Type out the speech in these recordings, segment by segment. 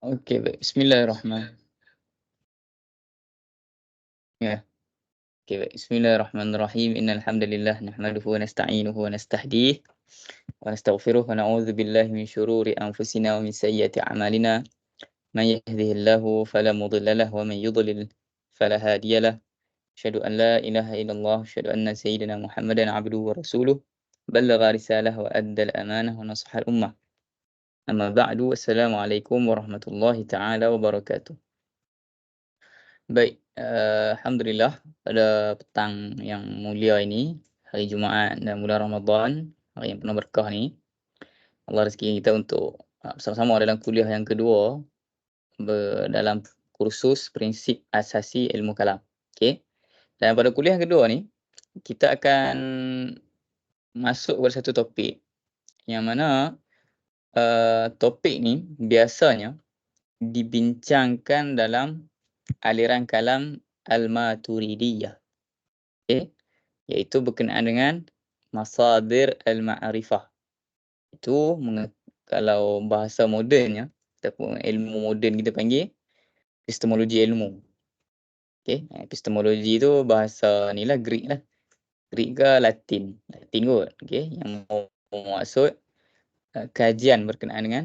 Okey, baik. Bismillahirrahmanirrahim. Ya, okey, baik. Bismillahirrahmanirrahim. Innal hamdalillah nahmaduhu wa nasta'inuhu wa nastahdiih wa nastaghfiruh wa na'udzu billahi min syururi anfusina wa min sayyiati a'malina. May yahdihillahu fala mudilla lahu wa man yudlil fala hadiya lahu. Asyhadu an la ilaha illallah, asyhadu anna sayyidina Muhammadan 'abduhu wa rasuluh. Ballagha risalah wa addal amanah wa nasahal ummah. Amma ba'du. Assalamualaikum warahmatullahi taala wabarakatuh. Baik, alhamdulillah pada petang yang mulia ini, hari Jumaat dan bulan Ramadan, hari yang penuh berkah ni, Allah rezeki kita untuk bersama-sama dalam kuliah yang kedua dalam kursus prinsip asasi ilmu kalam. Okey. Dan pada kuliah yang kedua ni, kita akan masuk kepada satu topik yang mana topik ni biasanya dibincangkan dalam aliran kalam Al-Maturidiyah. Okey. Iaitu berkenaan dengan masadir al-ma'rifah. Itu kalau bahasa modennya ataupun ilmu moden kita panggil epistemologi ilmu. Okey, epistemologi tu bahasa ni lah Greek lah. Greek ke Latin? Latin kot. Okey, yang maksud kajian berkenaan dengan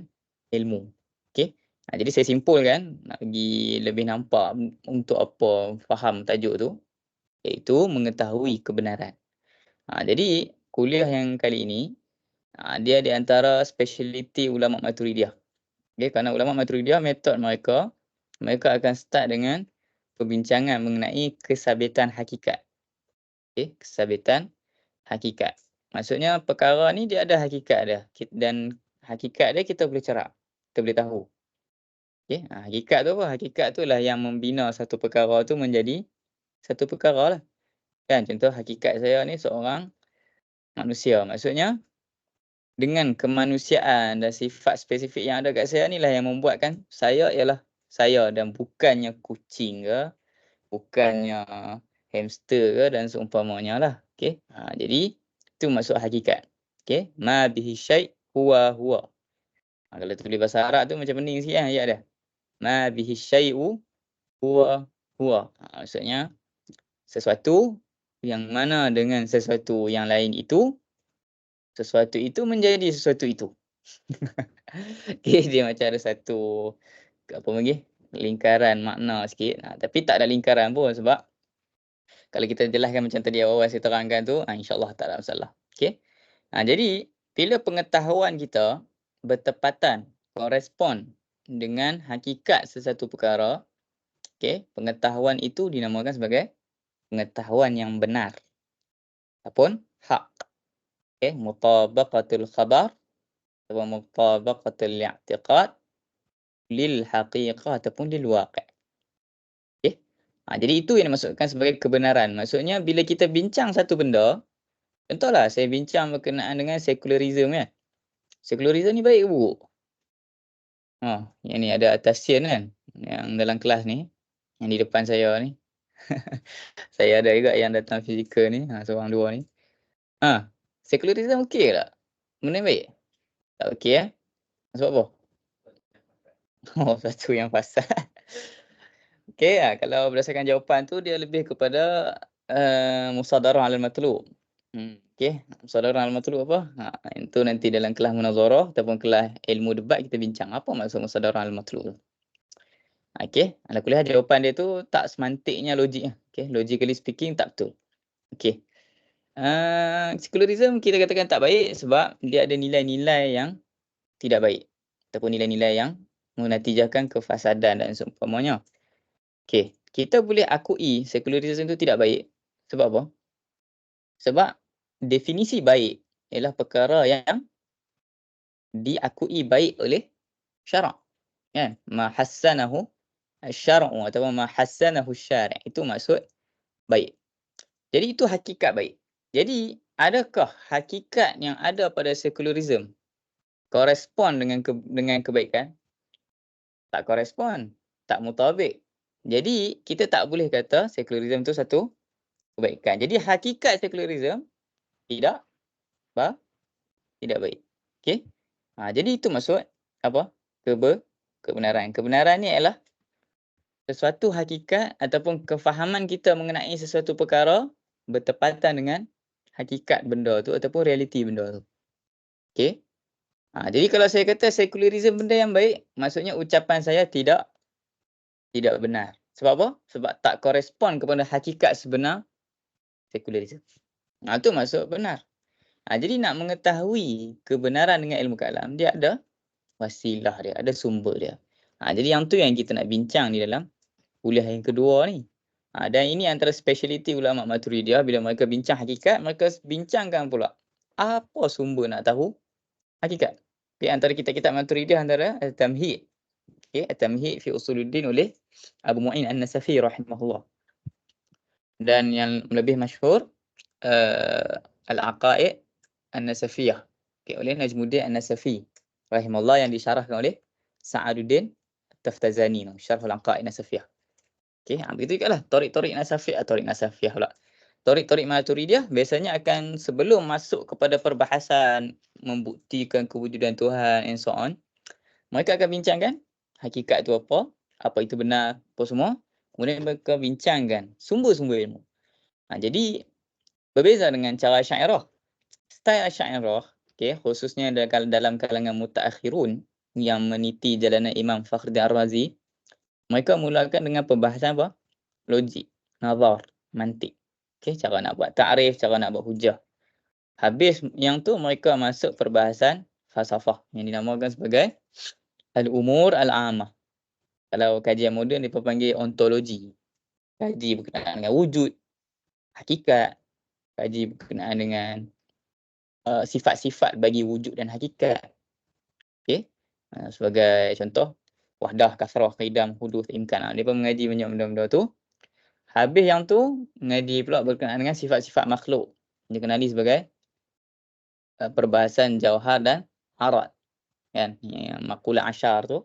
ilmu. Okey. Jadi saya simpulkan nak bagi lebih nampak untuk apa faham tajuk tu, iaitu mengetahui kebenaran. Jadi kuliah yang kali ini dia di antara speciality ulama Maturidiyah. Okey, kerana ulama Maturidiyah metod mereka akan start dengan perbincangan mengenai kesabitan hakikat. Okey, kesabitan hakikat. Maksudnya perkara ni dia ada hakikat dia dan hakikat dia kita boleh carak. Kita boleh tahu. Okey, hakikat tu apa? Hakikat tu lah yang membina satu perkara tu menjadi satu perkara lah. Kan contoh hakikat saya ni seorang manusia. Maksudnya dengan kemanusiaan dan sifat spesifik yang ada kat saya ni lah yang membuatkan saya ialah saya dan bukannya kucing ke, bukannya hamster ke dan seumpamanya lah. Okey. Jadi itu maksud hakikat. Okey. Ma bihi syai' huwa huwa. Kalau tulis bahasa Arab tu macam pening sikit ayat dia. Ma bihi syai'u huwa huwa. Maksudnya sesuatu yang mana dengan sesuatu yang lain itu, sesuatu itu menjadi sesuatu itu. Okey, dia macam ada satu apa panggil, lingkaran makna sikit. Tapi tak ada lingkaran pun sebab kalau kita jelaskan macam tadi awal saya terangkan tu, insya-Allah tak ada masalah. Okey. Jadi bila pengetahuan kita bertepatan, korespon dengan hakikat sesuatu perkara, okey, pengetahuan itu dinamakan sebagai pengetahuan yang benar ataupun hak. Okey, mutabaqatul khabar atau mutabaqatul i'tiqad lil haqiqah ataupun lil waqi'. Okey. Jadi itu yang dimaksudkan sebagai kebenaran. Maksudnya bila kita bincang satu benda, contohlah saya bincang berkenaan dengan secularism kan. Secularism ni baik ke buruk? Yang ni ada Atassian kan, yang dalam kelas ni, yang di depan saya ni. Saya ada juga yang datang fizikal ni, seorang dua ni. Secularism okey tak? Benda baik? Tak okey Sebab apa? Satu yang pasal. Okey, kalau berdasarkan jawapan tu dia lebih kepada musadarah 'alal matlub. Okey, musadarah 'alal matlub apa? Itu nanti dalam kelas munazarah ataupun kelas ilmu debat kita bincang apa maksud musadarah 'alal matlub tu. Okey, ala kulli hal jawapan dia tu tak semantiknya logiknya. Okey, logically speaking tak betul. Okey. Secularism kita katakan tak baik sebab dia ada nilai-nilai yang tidak baik ataupun nilai-nilai yang menatijahkan kefasadan dan seumpamanya. Okey, kita boleh akui secularism itu tidak baik. Sebab apa? Sebab definisi baik ialah perkara yang diakui baik oleh syarak. Kan? Ma hassanahu asy-syar'u atau ma hassanahu asy-syari'. Itu maksud baik. Jadi itu hakikat baik. Jadi adakah hakikat yang ada pada secularism korespon dengan kebaikan? Tak korespon, tak mutabik. Jadi kita tak boleh kata secularism itu satu kebaikan. Jadi hakikat secularism tidak tidak baik. Okey? Jadi itu maksud apa? kebenaran. Kebenaran ni ialah sesuatu hakikat ataupun kefahaman kita mengenai sesuatu perkara bertepatan dengan hakikat benda tu ataupun realiti benda tu. Okey? Jadi kalau saya kata sekularisme benda yang baik, maksudnya ucapan saya tidak benar. Sebab apa? Sebab tak korespon kepada hakikat sebenar sekularisme. Tu maksud benar. Jadi nak mengetahui kebenaran dengan ilmu kalam, dia ada wasilah dia, ada sumber dia. Jadi yang tu yang kita nak bincang di dalam kuliah yang kedua ni. Dan ini antara speciality ulama Maturidiyah, bila mereka bincang hakikat, mereka bincangkan pula apa sumber nak tahu hakikat. Di antara kitab-kitab Maturidiyah antara At-Tamhid. Okey, At-Tamhid fi Usuluddin oleh Abu Mu'in An-Nasafi rahimahullah. Dan yang lebih masyhur Al-Aqaid An-Nasafiyah. Okey, oleh Najmuddin An-Nasafi rahimahullah, yang disyarahkan oleh Sa'aduddin Taftazani, Syarh Al-Aqaid An-Nasafiyah. Okey, begitu jugalah Thariq Nasafiyah, Thariq Nasafiyah pula. Thariq Maturidiyah biasanya akan sebelum masuk kepada perbahasan membuktikan kewujudan Tuhan and so on, mereka akan bincangkan hakikat tu apa itu benar, apa semua. Kemudian mereka bincangkan sumber-sumber ilmu. Jadi berbeza dengan cara Asy'ariyah. Style Asy'ariyah, okey, khususnya dalam kalangan mutaakhirun yang meniti jalanan Imam Fakhruddin Ar-Razi, mereka mulakan dengan pembahasan apa? Logik, nazar, mantik. Okey, cara nak buat ta'rif, cara nak buat hujah. Habis yang tu mereka masuk perbahasan falsafah yang dinamakan sebagai al-umur al-'amah. Kalau kajian moden dia panggil ontologi. Kaji berkenaan dengan wujud, hakikat, kaji berkenaan dengan sifat-sifat bagi wujud dan hakikat. Okey. Sebagai contoh, wahdah, kasrah, qidam, hudus, imkan. Dia pun mengaji banyak benda-benda tu. Habis yang tu, mengaji pula berkenaan dengan sifat-sifat makhluk. Dikenali sebagai perbahasan jauhar dan arat. Kan? Yang makulah asyar tu.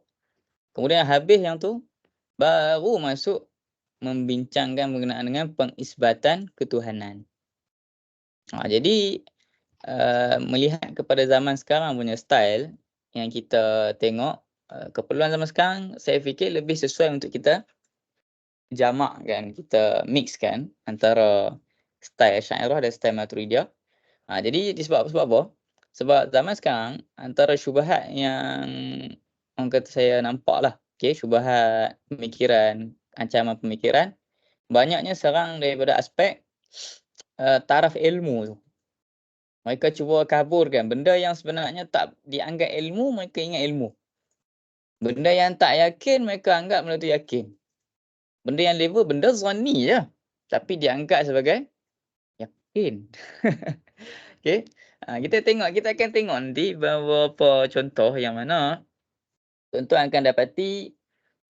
Kemudian habis yang tu, baru masuk membincangkan berkenaan dengan pengisbatan ketuhanan. Jadi, melihat kepada zaman sekarang punya style yang kita tengok, keperluan zaman sekarang, saya fikir lebih sesuai untuk kita jamakkan, kita mixkan antara style Asy'ariyah dan style Maturidiyah. Jadi sebab apa? Sebab zaman sekarang antara syubhat yang orang kata saya nampaklah, okey, syubhat pemikiran, ancaman pemikiran, banyaknya serang daripada aspek taraf ilmu tu. Mereka cuba kaburkan benda yang sebenarnya tak dianggap ilmu, mereka ingat ilmu. Benda yang tak yakin, mereka anggap benda tu yakin. Benda yang level, benda zanni je. Tapi dianggap sebagai yakin. Okey. Kita akan tengok nanti beberapa contoh yang mana tuan-tuan akan dapati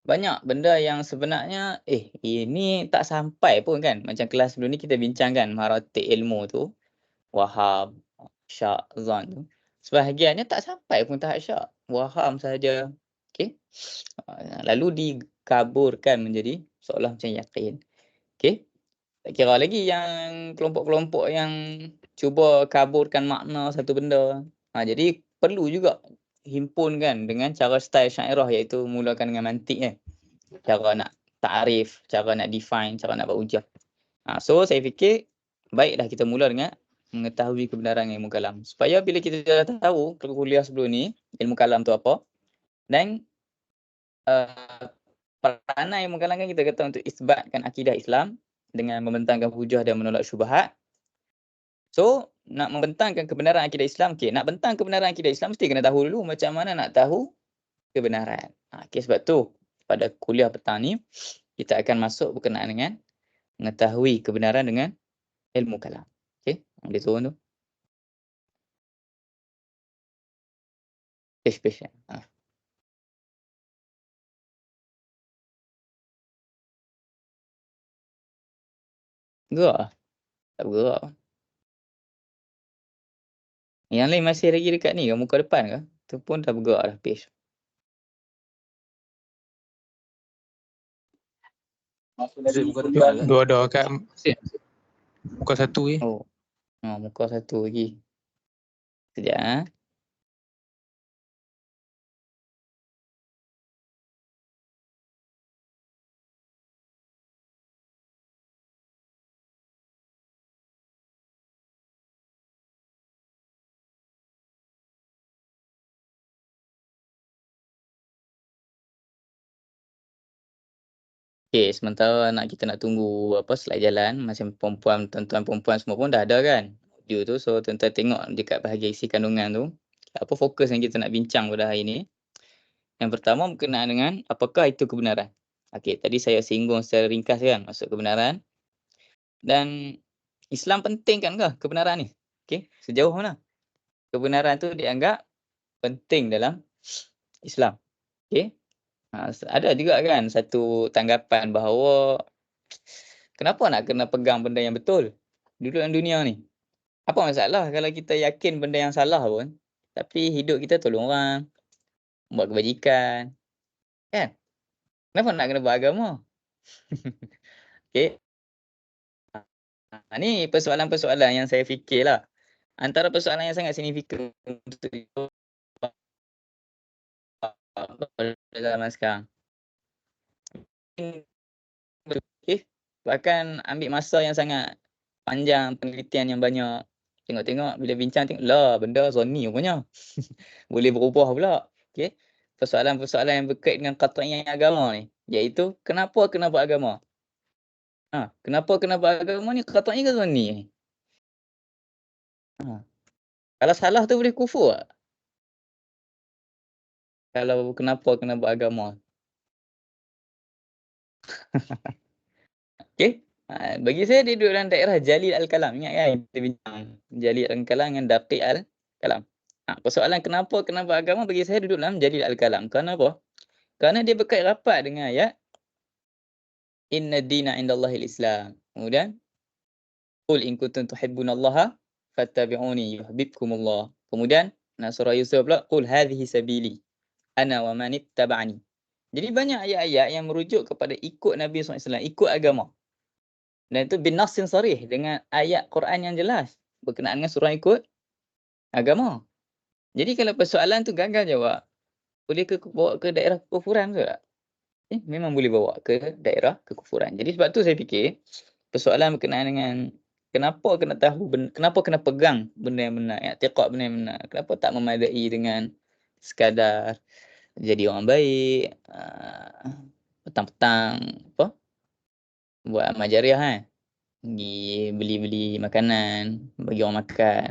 banyak benda yang sebenarnya ini tak sampai pun kan. Macam kelas sebelum ni kita bincangkan maratib ilmu tu, waham, syak, zon tu. Sebahagiannya tak sampai pun tahap syak, waham saja. Okey. Lalu dikaburkan menjadi seolah macam yakin. Okey. Tak kira lagi yang kelompok-kelompok yang cuba kaburkan makna satu benda. Jadi perlu juga himpunkan dengan cara style Asy'ariyah, iaitu mulakan dengan mantik kan. Cara nak ta'rif, cara nak define, cara nak buat hujah. So saya fikir baiklah kita mula dengan mengetahui kebenaran ilmu kalam. Supaya bila kita dah tahu kuliah sebelum ni ilmu kalam tu apa, dan peranan ilmu kalam kan kita kata untuk isbatkan akidah Islam dengan membentangkan hujah dan menolak syubhat. So, nak membentangkan kebenaran akidah Islam, nak bentang kebenaran akidah Islam mesti kena tahu dulu macam mana nak tahu kebenaran. Sebab tu pada kuliah petang ni kita akan masuk berkenaan dengan mengetahui kebenaran dengan ilmu kalam. Boleh turun tu. Page. Gerak lah. Tak bergerak. Yang lain masih lagi dekat ni ke? Muka depan ke? Tu pun dah bergerak dah page. Dua kat muka satu je. Muka satu lagi. Sekejap. Okey, sementara kita nak tunggu slide jalan, macam perempuan, tuan-tuan perempuan semua pun dah ada kan audio tu. So tuan-tuan tengok dekat bahagian isi kandungan tu, apa fokus yang kita nak bincang pada hari ni. Yang pertama berkenaan dengan apakah itu kebenaran. Okey, tadi saya singgung secara ringkas kan maksud kebenaran, dan Islam pentingkan ke kebenaran ni? Okey, sejauh mana kebenaran tu dianggap penting dalam Islam? Okey. Ada juga kan satu tanggapan bahawa kenapa nak kena pegang benda yang betul di dalam dunia ni? Apa masalah kalau kita yakin benda yang salah pun, tapi hidup kita tolong orang, buat kebajikan, kan? Kenapa nak kena beragama? Okey. Ni persoalan-persoalan yang saya fikirlah. Antara persoalan yang sangat signifikan untuk pada zaman sekarang. Okey, bahkan ambil masa yang sangat panjang, penelitian yang banyak. Tengok-tengok bila bincang tengok, lah benda zonni rupanya. Boleh berubah pula. Okey. Persoalan-persoalan yang berkait dengan qat'iyyah agama ni, iaitu kenapa kena beragama? Kenapa kena beragama ni, qat'i ke zonni ni? Kalau salah tu boleh kufur tak? Kalau kenapa kena beragama? Okey. Bagi saya dia duduk dalam daerah Jalil Al-Kalam. Ingat kan kita bincang Jalil Al-Kalam dengan Daqiq Al-Kalam. Persoalan kenapa kena beragama bagi saya duduk dalam Jalil Al-Kalam. Kerana apa? Kerana dia berkait rapat dengan ayat Inna ad-dina 'indallahil Islam. Kemudian qul in kuntum tuhibbunallaha fattabi'uni yuhibbukumullah. Kemudian surah Yusuf pula qul hadhihi sabili ana wa man ittaba'ani. Jadi banyak ayat-ayat yang merujuk kepada ikut Nabi SAW, ikut agama. Dan itu bin nassin sarih dengan ayat Quran yang jelas berkenaan dengan surah ikut agama. Jadi kalau persoalan tu gagal jawab, boleh ke bawa ke daerah kekufuran ke tak? Memang boleh bawa ke daerah kekufuran. Jadi sebab tu saya fikir persoalan berkenaan dengan kenapa kena tahu kenapa kena pegang benda yang benar, i'tiqad benda yang benar. Kenapa tak memadai dengan sekadar jadi orang baik, petang-petang buat amal jariah kan. Pergi beli-beli makanan, bagi orang makan.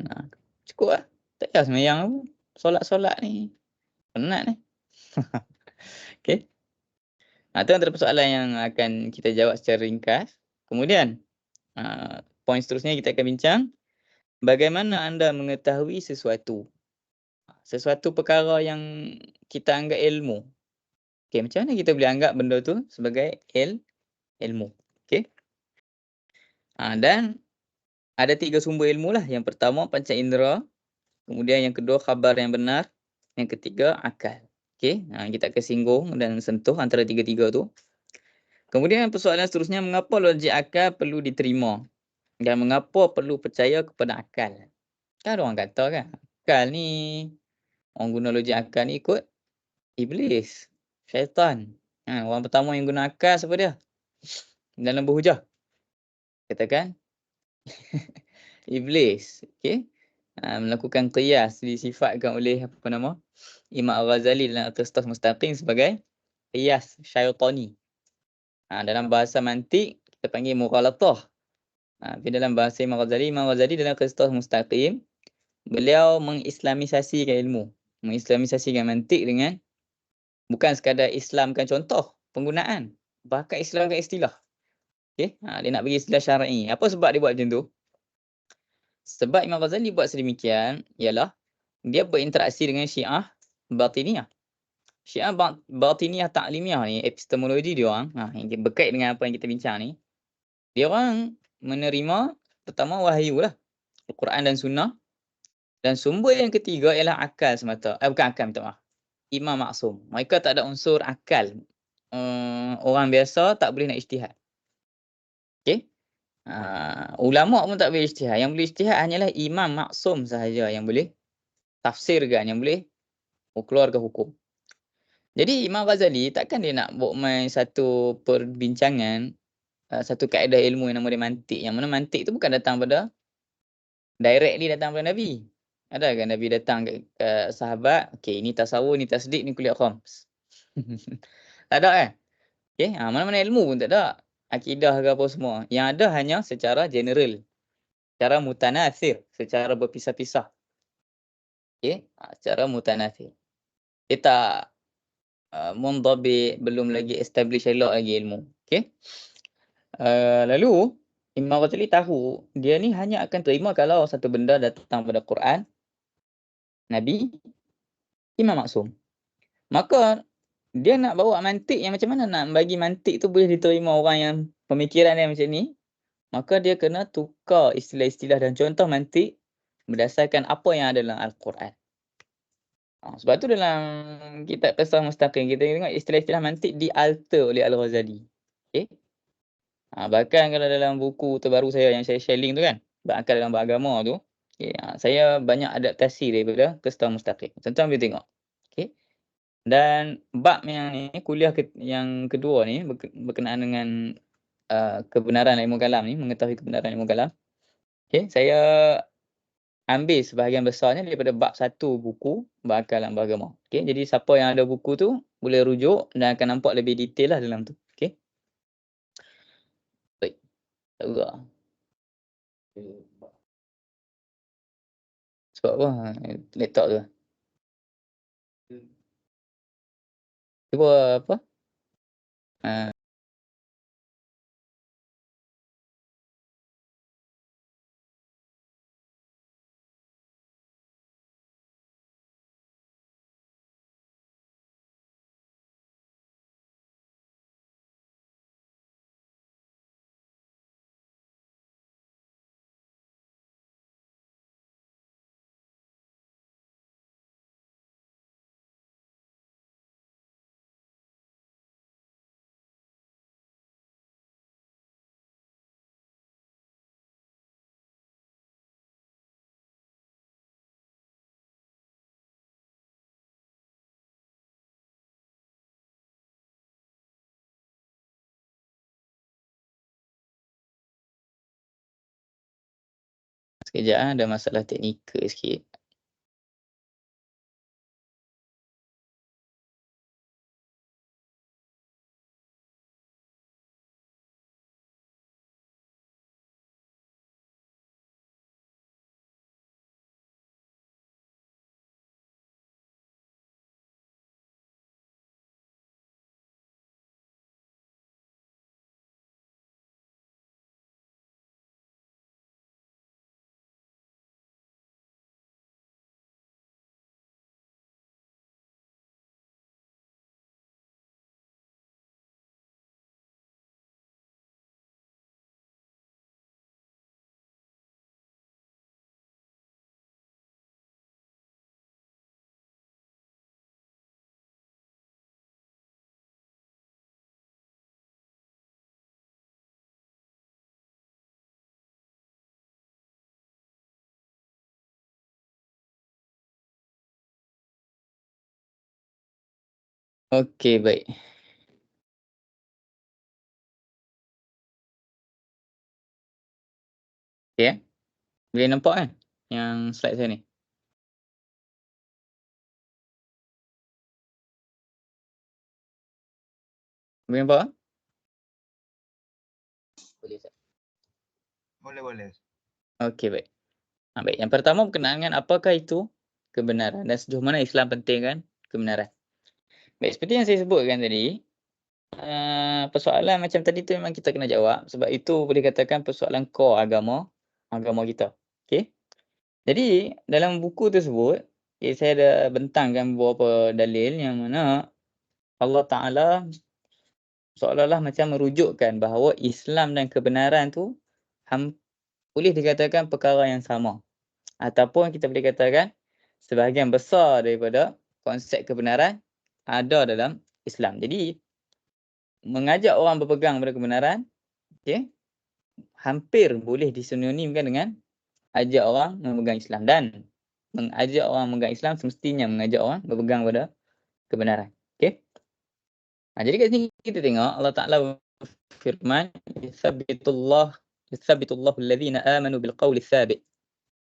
Cukuplah. Tak payah sembahyang pun. Solat-solat ni penat ni. Okey. Itu antara persoalan yang akan kita jawab secara ringkas. Kemudian, poin seterusnya kita akan bincang, bagaimana anda mengetahui sesuatu? Sesuatu perkara yang kita anggap ilmu. Okey, macam mana kita boleh anggap benda tu sebagai ilmu? Okey. Dan ada 3 sumber ilmu lah. Yang pertama panca indera, kemudian yang kedua khabar yang benar, yang ketiga akal. Okey, kita akan singgung dan sentuh antara tiga-tiga tu. Kemudian persoalan seterusnya, mengapa logik akal perlu diterima dan mengapa perlu percaya kepada akal? Kan ada orang kata kan, akal ni, orang guna logik akal ni ikut iblis, syaitan. Orang pertama yang guna akal siapa dia? Dalam Berhujah katakan iblis. Okey. Melakukan qiyas disifatkan oleh Imam Al-Ghazali dalam Al-Qistas Mustaqim sebagai qiyas syaitani. Dalam bahasa mantik kita panggil mughalatah. Tapi dalam bahasa Imam Ghazali dalam Qistas Mustaqim, beliau mengislamisasikan ilmu, mengislamisasikan mantik dengan bukan sekadar islamkan contoh penggunaan, bahkan islamkan istilah. Okey, dia nak bagi istilah syar'i. Apa sebab dia buat macam tu? Sebab Imam Ghazali buat sedemikian ialah dia berinteraksi dengan Syiah Batiniyah. Syiah Batiniyah Ta'limiyah ni, epistemologi dia orang, yang berkait dengan apa yang kita bincang ni. Dia orang menerima pertama wahyu lah, Al-Quran dan Sunnah. Dan sumber yang ketiga ialah akal semata. Bukan akal, minta maaf. Imam Maksum. Mereka tak ada unsur akal. Orang biasa tak boleh nak ijtihad. Okey? Ulama pun tak boleh ijtihad. Yang boleh ijtihad hanyalah Imam Maksum sahaja yang boleh tafsirkan, yang boleh keluarkan hukum. Jadi Imam Ghazali takkan dia nak buat main satu perbincangan, satu kaedah ilmu yang nama dia mantik. Yang mana mantik tu bukan datang pada directly datang pada Nabi. Ada kan Nabi datang ke sahabat, okey ini tasawuf, ini tasdik, ni kuliah khams. Tak ada kan? Okey, mana-mana ilmu pun tak ada. Akidah ke apa semua. Yang ada hanya secara general, secara mutanatsir, secara berpisah-pisah. Okey, secara mutanatsir. Dia tak mundabit, belum lagi establish elok lagi ilmu. Okey. Lalu Imam Ghazali tahu dia ni hanya akan terima kalau satu benda datang pada Quran, Nabi, Imam Maksum. Maka dia nak bawa mantik yang macam mana nak bagi mantik tu boleh diterima orang yang pemikiran dia macam ni, maka dia kena tukar istilah-istilah dan contoh mantik berdasarkan apa yang ada dalam Al-Quran. Sebab tu dalam kitab Qisah Mustaqim kita tengok istilah-istilah mantik dialter oleh Al-Ghazali. Okey. Bahkan kalau dalam buku terbaru saya yang saya share link tu kan, Bab Akal dalam Beragama tu, okey, saya banyak adaptasi daripada Qisah Mustaqim. Tuan-tuan boleh tengok. Okey. Dan bab yang ni, kuliah yang kedua ni berkenaan dengan kebenaran ilmu kalam ni, mengetahui kebenaran ilmu kalam. Okey, saya ambil sebahagian besarnya daripada bab 1 buku Bab Akal dalam Beragama. Okey, jadi siapa yang ada buku tu boleh rujuk dan akan nampak lebih detail lah dalam tu. Okey. Baik. Tak juga. Sebab apa? Laptop tu. Cuba apa? Ah, sekejap ada masalah teknikal sikit. Okey, baik. Okey, boleh nampak kan yang slide saya ni? Boleh nampak kan? Boleh, Ustaz. Boleh. Okey, baik. Baik, yang pertama berkenaan dengan apakah itu kebenaran dan sejauh mana Islam pentingkan kebenaran. Baik, seperti yang saya sebutkan tadi, persoalan macam tadi tu memang kita kena jawab sebab itu boleh katakan persoalan core agama kita. Okey. Jadi dalam buku tersebut, saya ada bentangkan beberapa dalil yang mana Allah Ta'ala seolah-olah macam merujukkan bahawa Islam dan kebenaran tu boleh dikatakan perkara yang sama. Ataupun kita boleh katakan sebahagian besar daripada konsep kebenaran ada dalam Islam. Jadi mengajak orang berpegang pada kebenaran, okey, hampir boleh disinonimkan dengan ajak orang memegang Islam, dan mengajak orang memegang Islam semestinya mengajak orang berpegang pada kebenaran. Okey. Jadi kat sini kita tengok Allah Taala berfirman, "Yuthabbitullahu alladhina amanu bilqawli tsabit."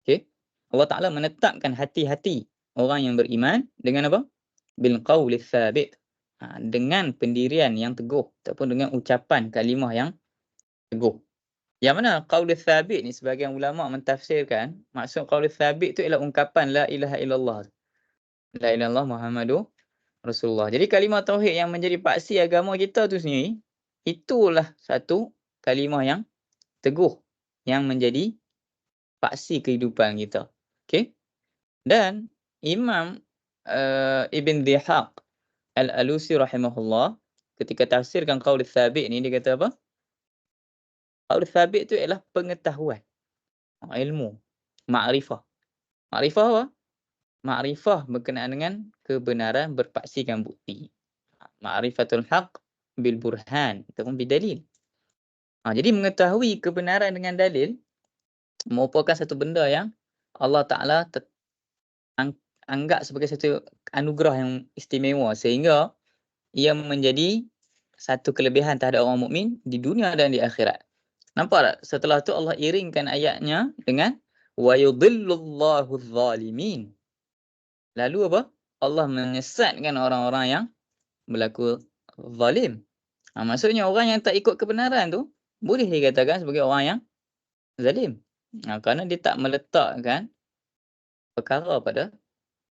Okey. Allah Taala menetapkan hati-hati orang yang beriman dengan apa? Bilqawli tsabit. dengan pendirian yang teguh ataupun dengan ucapan kalimah yang teguh. Yang mana qaulul thabit ni sebahagian ulama mentafsirkan, maksud qaulul thabit tu ialah ungkapan la ilaha illallah. La ilaha illallah Muhammadur Rasulullah. Jadi kalimah tauhid yang menjadi paksi agama kita tu sendiri, itulah satu kalimah yang teguh yang menjadi paksi kehidupan kita. Okey? Dan Imam Ibn Dhihaq Al-Alusi rahimahullah ketika tafsirkan qaul thabit ni dia kata apa? Qaul thabit tu ialah pengetahuan, ilmu, makrifah. Makrifah apa? Makrifah berkenaan dengan kebenaran berpaksikan bukti. Ma'rifatul haq bil burhan ataupun bidalil. Jadi mengetahui kebenaran dengan dalil merupakan satu benda yang Allah Ta'ala anggap sebagai satu anugerah yang istimewa sehingga ia menjadi satu kelebihan terhadap orang mukmin di dunia dan di akhirat. Nampak tak? Setelah tu Allah iringkan ayatnya dengan wa yudhillullahu adh-dhalimin. Lalu apa? Allah menyesatkan orang-orang yang berlaku zalim. Maksudnya orang yang tak ikut kebenaran tu boleh dikatakan sebagai orang yang zalim. Kerana dia tak meletakkan perkara pada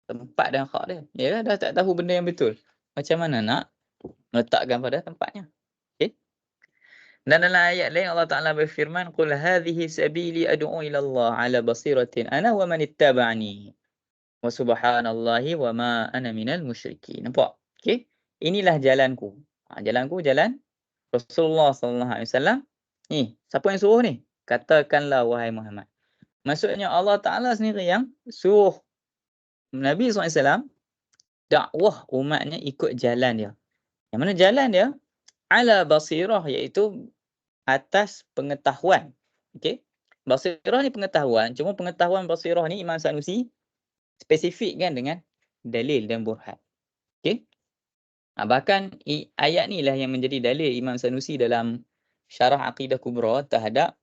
tempat dan hak dia. Yalah dah tak tahu benda yang betul. Macam mana nak meletakkan pada tempatnya? Okey. Dan dalam ayat lain Allah Taala berfirman, "Qul hadhihi sabili ad'u ila Allah 'ala basiratin ana wa man ittaba'ani. Wa subhanallahi wa ma ana minal musyrikin." Nampak? Okey. Inilah jalanku. Jalanku jalan Rasulullah sallallahu alaihi wasallam. Ni, siapa yang suruh ni? Katakanlah wahai Muhammad. Maksudnya Allah Taala sendiri yang suruh Nabi SAW dakwah umatnya ikut jalan dia. Yang mana jalan dia ala basirah iaitu atas pengetahuan. Okey. Basirah ni pengetahuan, cuma pengetahuan basirah ni Imam Sanusi spesifikkan dengan dalil dan burhan. Okey. Bahkan ayat ni lah yang menjadi dalil Imam Sanusi dalam Syarah Aqidah Kubra terhadap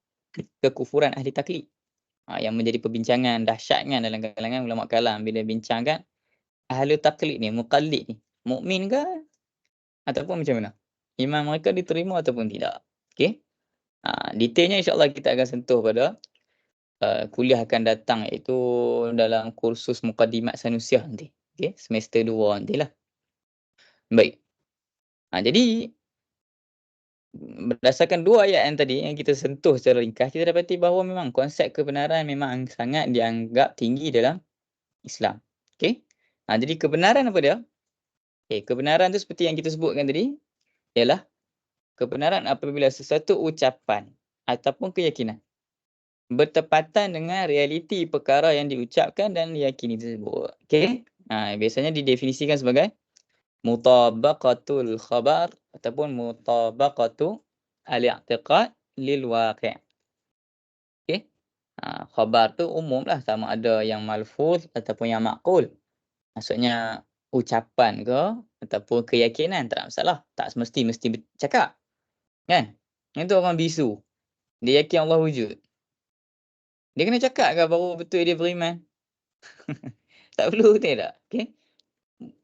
kekufuran ahli taklid. Yang menjadi perbincangan dahsyat kan dalam kalangan ulama kalam bila bincangkan ahli taklid ni, muqallid ni, mukmin ke ataupun macam mana? Iman mereka diterima ataupun tidak. Okey. Detailnya insya-Allah kita akan sentuh pada kuliah akan datang iaitu dalam kursus Muqaddimat Sanusiah nanti. Okey, semester 2 nantilah. Baik. Jadi berdasarkan dua ayat yang tadi yang kita sentuh secara ringkas, kita dapati bahawa memang konsep kebenaran memang sangat dianggap tinggi dalam Islam. Okey. Jadi kebenaran apa dia? Kebenaran tu seperti yang kita sebutkan tadi, ialah kebenaran apabila sesuatu ucapan ataupun keyakinan bertepatan dengan realiti perkara yang diucapkan dan diyakini tersebut. Okey. Biasanya didefinisikan sebagai mutabaqatul khabar ataupun mutabaqatu al-i'tiqad lil waqi'. Okey. Khabar tu umumlah, sama ada yang malfuz ataupun yang maqul. Maksudnya ucapan ke ataupun keyakinan tak ada masalah. Tak semesti bercakap. Kan? Itu orang bisu. Dia yakin Allah wujud. Dia kena cakap ke baru betul dia beriman? Tak perlu betul tak? Okey.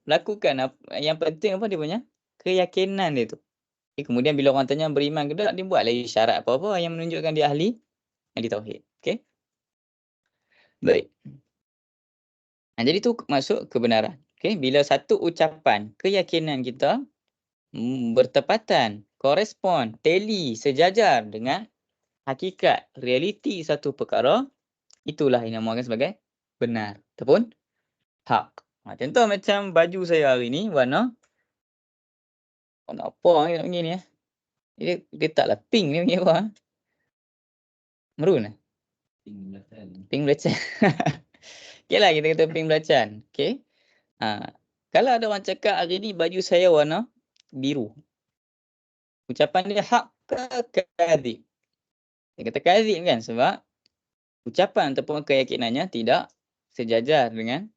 Lakukan yang penting apa dia punya? Keyakinan dia tu. Kemudian bila orang tanya beriman ke tak, dia buat lagi syarat apa-apa yang menunjukkan dia ahli tauhid. Okey. Baik. Jadi tu maksud kebenaran. Okey, bila satu ucapan, keyakinan kita bertepatan, korespon, tally, sejajar dengan hakikat, realiti satu perkara, itulah yang dinamakan sebagai benar ataupun hak. Contoh macam baju saya hari ni warna apa ni nak panggil ni Dia taklah pink ni panggil apa? Maroon? Pink belacan. Okeylah kita kata pink belacan. Okey. Kalau ada orang cakap hari ni baju saya warna biru. Ucapan dia hak ke kadhib? Dia kata kadhib kan sebab ucapan ataupun keyakinannya tidak sejajar dengan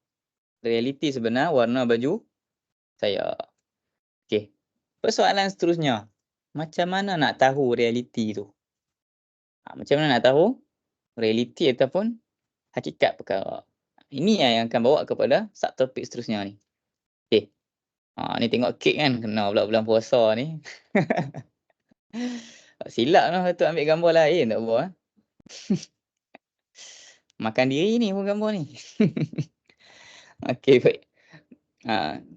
realiti sebenar warna baju saya. Okey. Persoalan seterusnya, macam mana nak tahu realiti tu? Macam mana nak tahu realiti ataupun hakikat perkara? Ini yang akan bawa kepada subtopik seterusnya ni. Okey. Ni tengok kek kan, kena pula bulan puasa ni. Silap lah patut ambil gambar lain tak apa. Makan diri ni pun gambar ni. Okey, baik.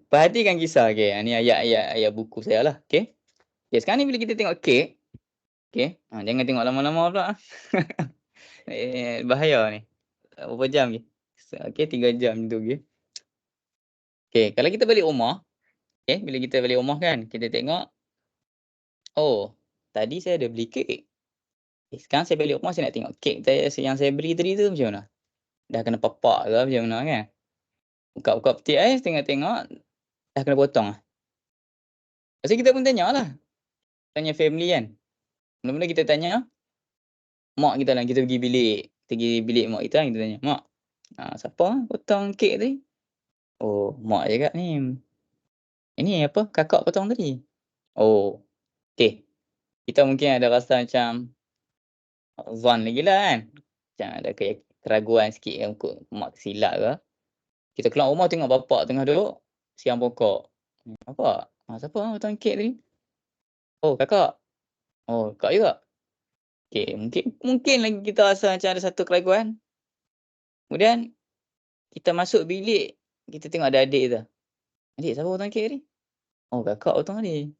Perhatikan kisah, okey. Ni ayat buku saya lah, okey. Okey, sekarang ni bila kita tengok kek, okey, jangan tengok lama-lama pula. Bahaya ni. Berapa jam ni? Okey, 3 jam tu, okey. Okey, kalau kita balik rumah, okey, bila kita balik rumah kan, kita tengok, oh, tadi saya ada beli kek. Sekarang saya balik rumah, saya nak tengok kek yang saya beli tadi tu macam mana? Dah kena papak ke macam mana kan? Buka-buka peti ais, tengok-tengok, dah kena potong lah. Lepas tu kita pun tanyalah, tanya family kan. Mula-mula kita tanya mak kita lah, kita pergi bilik mak kita kan, kita tanya, "Mak, siapa potong kek tadi?" Oh, mak cakap ni, "Ini apa, kakak potong tadi." Oh, okey. Kita mungkin ada rasa macam zon lagilah kan, macam ada keraguan sikit kan, kot mak tersilap ke. Kita keluar rumah tengok bapak tengah duduk siang pokok. "Bapak, siapa potong kek tadi?" "Oh, kakak." "Oh, kak juga?" Okey, mungkin lagi kita rasa macam ada satu keraguan. Kemudian kita masuk bilik, kita tengok ada adik kita. "Adik, siapa potong kek tadi?" "Oh, kakak potong tadi."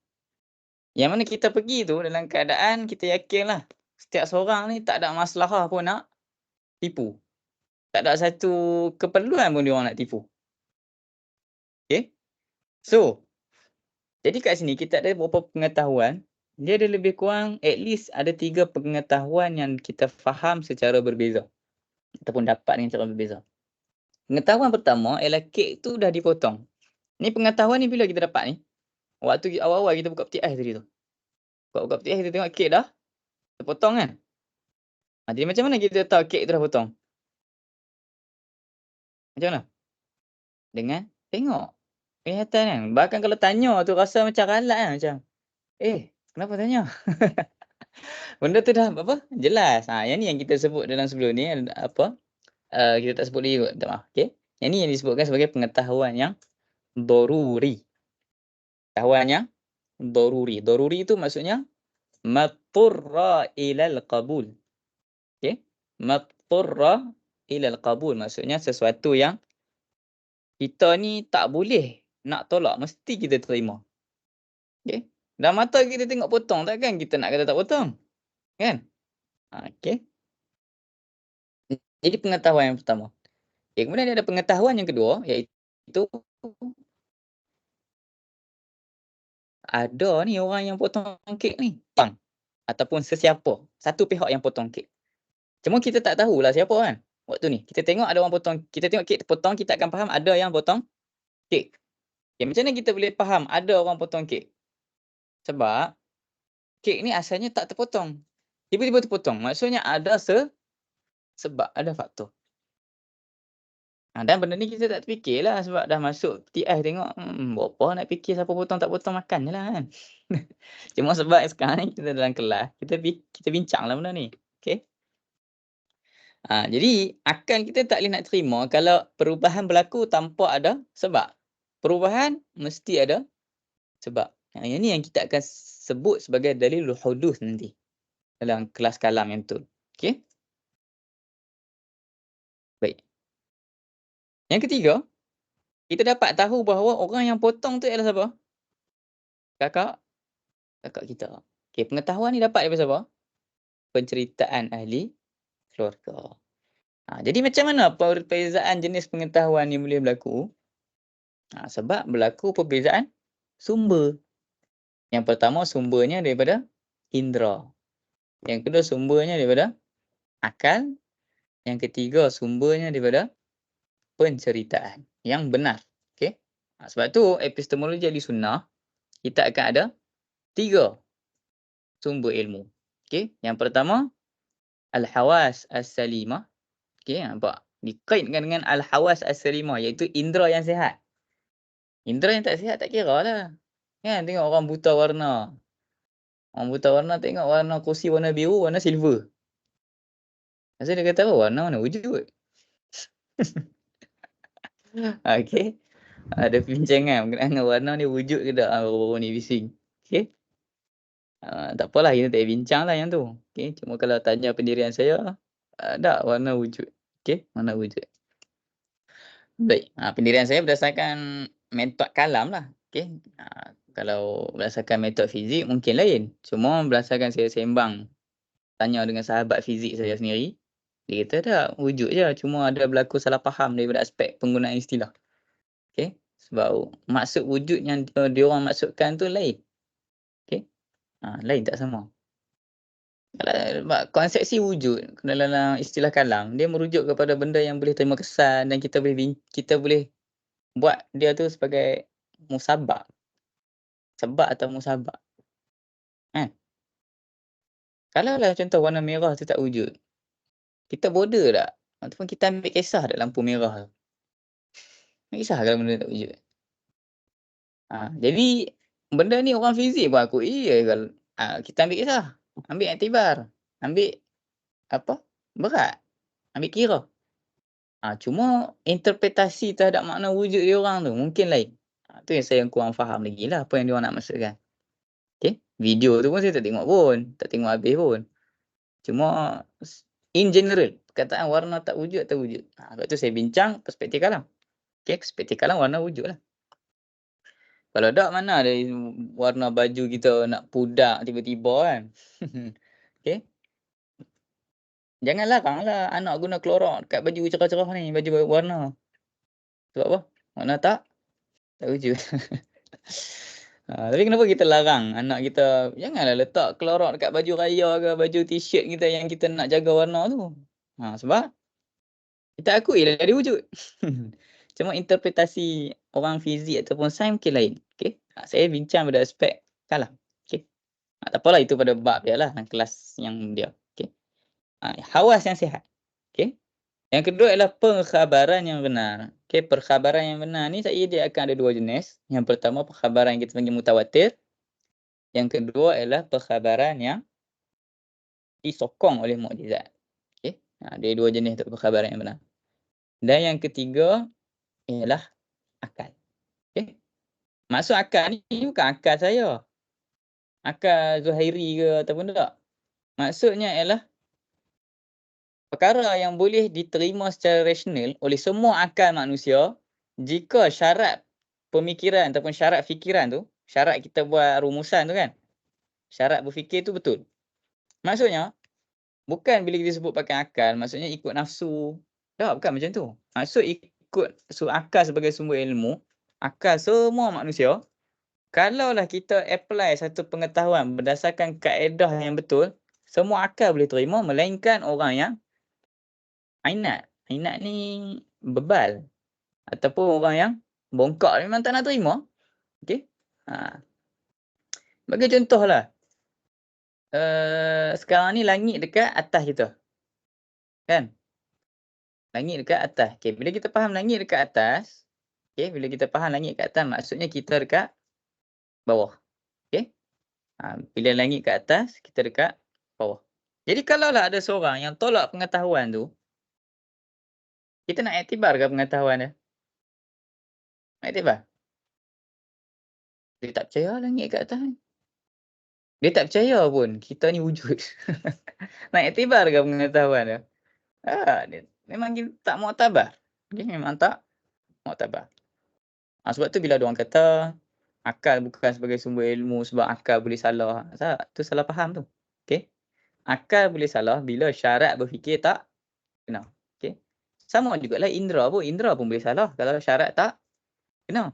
Yang mana kita pergi tu dalam keadaan kita yakinlah setiap seorang ni tak ada masalah pun nak tipu. Tak ada satu keperluan pun diorang nak tipu. Okey. So, jadi kat sini kita ada beberapa pengetahuan, dia ada lebih kurang at least ada 3 pengetahuan yang kita faham secara berbeza ataupun dapat dengan cara berbeza. Pengetahuan pertama ialah kek tu dah dipotong. Ni pengetahuan ni bila kita dapat ni? Waktu awal-awal kita buka peti ais tadi tu. Buka-buka peti ais kita tengok kek dah terpotong kan? Jadi macam mana kita tahu kek tu dah potong? Macam mana? Dengan tengok. Kelihatan kan? Bahkan kalau tanya tu rasa macam ralat kan, macam, kenapa tanya? Benda tu dah apa, jelas. Yang ni yang kita sebut dalam sebelum ni apa, kita tak sebut lagi kot, minta maaf, okey. Yang ni yang disebutkan sebagai pengetahuan yang daruri. Pengetahuan yang daruri. Daruri tu maksudnya matturra ilal qabul. Okey. Matturra ilal qabul maksudnya sesuatu yang kita ni tak boleh nak tolak, mesti kita terima. Okey. Dalam mata kita tengok potong, takkan kita nak kata tak potong, kan? Okey. Jadi pengetahuan yang pertama. Okey, kemudian ada pengetahuan yang kedua, iaitu ada ni orang yang potong kek ni, bang, ataupun sesiapa, satu pihak yang potong kek. Cuma kita tak tahulah siapa kan, waktu ni. Kita tengok ada orang potong, kita tengok kek terpotong, kita akan faham ada yang potong kek. Okey, macam mana kita boleh faham ada orang potong kek? Sebab kek ni asalnya tak terpotong, tiba-tiba terpotong. Maksudnya ada sebab, ada faktor. Dan benda ni kita tak terfikirlah sebab dah masuk peti ais tengok, buat apa nak fikir siapa potong tak potong, makan je lah kan. Cuma sebab sekarang ni kita dalam kelas, kita bincanglah benda ni, okey. Jadi akal kita tak boleh nak terima kalau perubahan berlaku tanpa ada sebab. Perubahan mesti ada sebab. Yang ni yang kita akan sebut sebagai dalilul huduth nanti dalam kelas kalam yang betul, okey. Baik. Yang ketiga, kita dapat tahu bahawa orang yang potong tu ialah siapa? Kakak kita. Okey, pengetahuan ni dapat daripada siapa? Penceritaan ahli keluarga. Jadi macam mana perbezaan jenis pengetahuan ni boleh berlaku? Sebab berlaku perbezaan sumber. Yang pertama sumbernya daripada indera. Yang kedua sumbernya daripada akal. Yang ketiga sumbernya daripada penceritaan yang benar. Okey. Sebab tu epistemologi ahli sunnah kita akan ada 3 sumber ilmu. Okey, yang pertama al-hawas as-salimah. Okey, nampak? Dikaitkan dengan al-hawas as-salimah iaitu indera yang sihat. Indera yang tak sihat tak kiralah. Kan tengok orang buta warna. Orang buta warna tengok warna kerusi warna biru, warna silver. Pasal dia kata apa? Warna mana wujud. Okey. Ada perbincangan berkenaan dengan warna ni wujud ke tak baru-baru ni bising. Okey. Tak apalah kita tak payah bincang lah yang tu. Okey, cuma kalau tanya pendirian saya, tak warna wujud. Okey, warna wujud. Baik, pendirian saya berdasarkan metod kalam lah. Okey, kalau berdasarkan metod fizik mungkin lain. Cuma berdasarkan saya sembang, tanya dengan sahabat fizik saya sendiri, dia kata tak, wujud je. Cuma ada berlaku salah faham daripada aspek penggunaan istilah. Okey, sebab maksud wujud yang diorang maksudkan tu lain. Okey, lain tak sama. Sebab konsepsi wujud dalam istilah kalam, dia merujuk kepada benda yang boleh terima kesan dan kita boleh buat dia tu sebagai musabak, sebab atau musabak, kan. Kalaulah contoh warna merah tu tak wujud, kita bodoh tak? Ataupun kita ambil kisah tak lampu merah tu? Ambil kisah kalau benda tak wujud? Jadi benda ni orang fizik pun akui je kalau kita ambil kisah, ambil iktibar, ambil apa, berat, ambil kira. Cuma interpretasi terhadap makna wujud diorang tu mungkin lain. Tu yang saya kurang faham lagi lah apa yang diorang nak maksudkan. Okey, video tu pun saya tak tengok pun, tak tengok habis pun. Cuma in general, perkataan warna tak wujud atau wujud. Sebab tu saya bincang perspektif kalam. Okey, perspektif kalam warna wujud lah. Kalau tak mana ada warna baju kita nak pudak tiba-tiba kan. Okey, jangan laranglah anak guna Clorox dekat baju cerah-cerah ni, baju warna. Sebab apa? Warna tak wujud. Tapi kenapa kita larang anak kita, janganlah letak Clorox dekat baju raya ke baju t-shirt kita yang kita nak jaga warna tu. Sebab kita akuilah dia wujud. Cuma interpretasi orang fizik ataupun sains mungkin lain. Okey. Saya bincang pada aspek kalam. Okey. Tak apalah itu pada bab dia lah, kelas yang dia. Okey. Hawas yang sihat. Okey. Yang kedua adalah pengkhabaran yang benar. Okey, perkhabaran yang benar ni dia akan ada dua jenis. Yang pertama perkhabaran yang kita panggil mutawatir. Yang kedua adalah perkhabaran yang disokong oleh mukjizat. Okey. Ada dua jenis untuk perkhabaran yang benar. Dan yang ketiga ialah akal. Okey. Maksud akal ni bukan akal saya. Akal Zuhairi ke ataupun tak. Maksudnya ialah perkara yang boleh diterima secara rasional oleh semua akal manusia jika syarat pemikiran ataupun syarat fikiran tu, syarat kita buat rumusan tu kan, syarat berfikir tu betul. Maksudnya, bukan bila kita sebut pakai akal, maksudnya ikut nafsu. Tak, bukan macam tu. Maksud ikut akal sebagai sumber ilmu, akal semua manusia, kalaulah kita apply satu pengetahuan berdasarkan kaedah yang betul, semua akal boleh terima melainkan orang yang ainat. Ainat ni bebal ataupun orang yang bongkak memang tak nak terima. Okey. Bagi contohlah. Sekarang ni langit dekat atas kita. Kan? Langit dekat atas. Okey, bila kita faham langit dekat atas, bila kita faham langit dekat atas maksudnya kita dekat bawah. Okey? Bila langit kat atas, kita dekat bawah. Jadi kalaulah ada seorang yang tolak pengetahuan tu, kita nak iktibar ke pengetahuan dia? Nak iktibar? Dia tak percaya langit kat atas ni. Dia tak percaya pun kita ni wujud. Nak iktibar ke pengetahuan dia? Dia memang tak muktabar. Dia memang tak muktabar. Sebab tu bila ada orang kata akal bukan sebagai sumber ilmu sebab akal boleh salah. Tu salah faham tu. Okey. Akal boleh salah bila syarat berfikir tak kena. Okey. Sama jugalah indera pun. Indera pun boleh salah kalau syarat tak kena.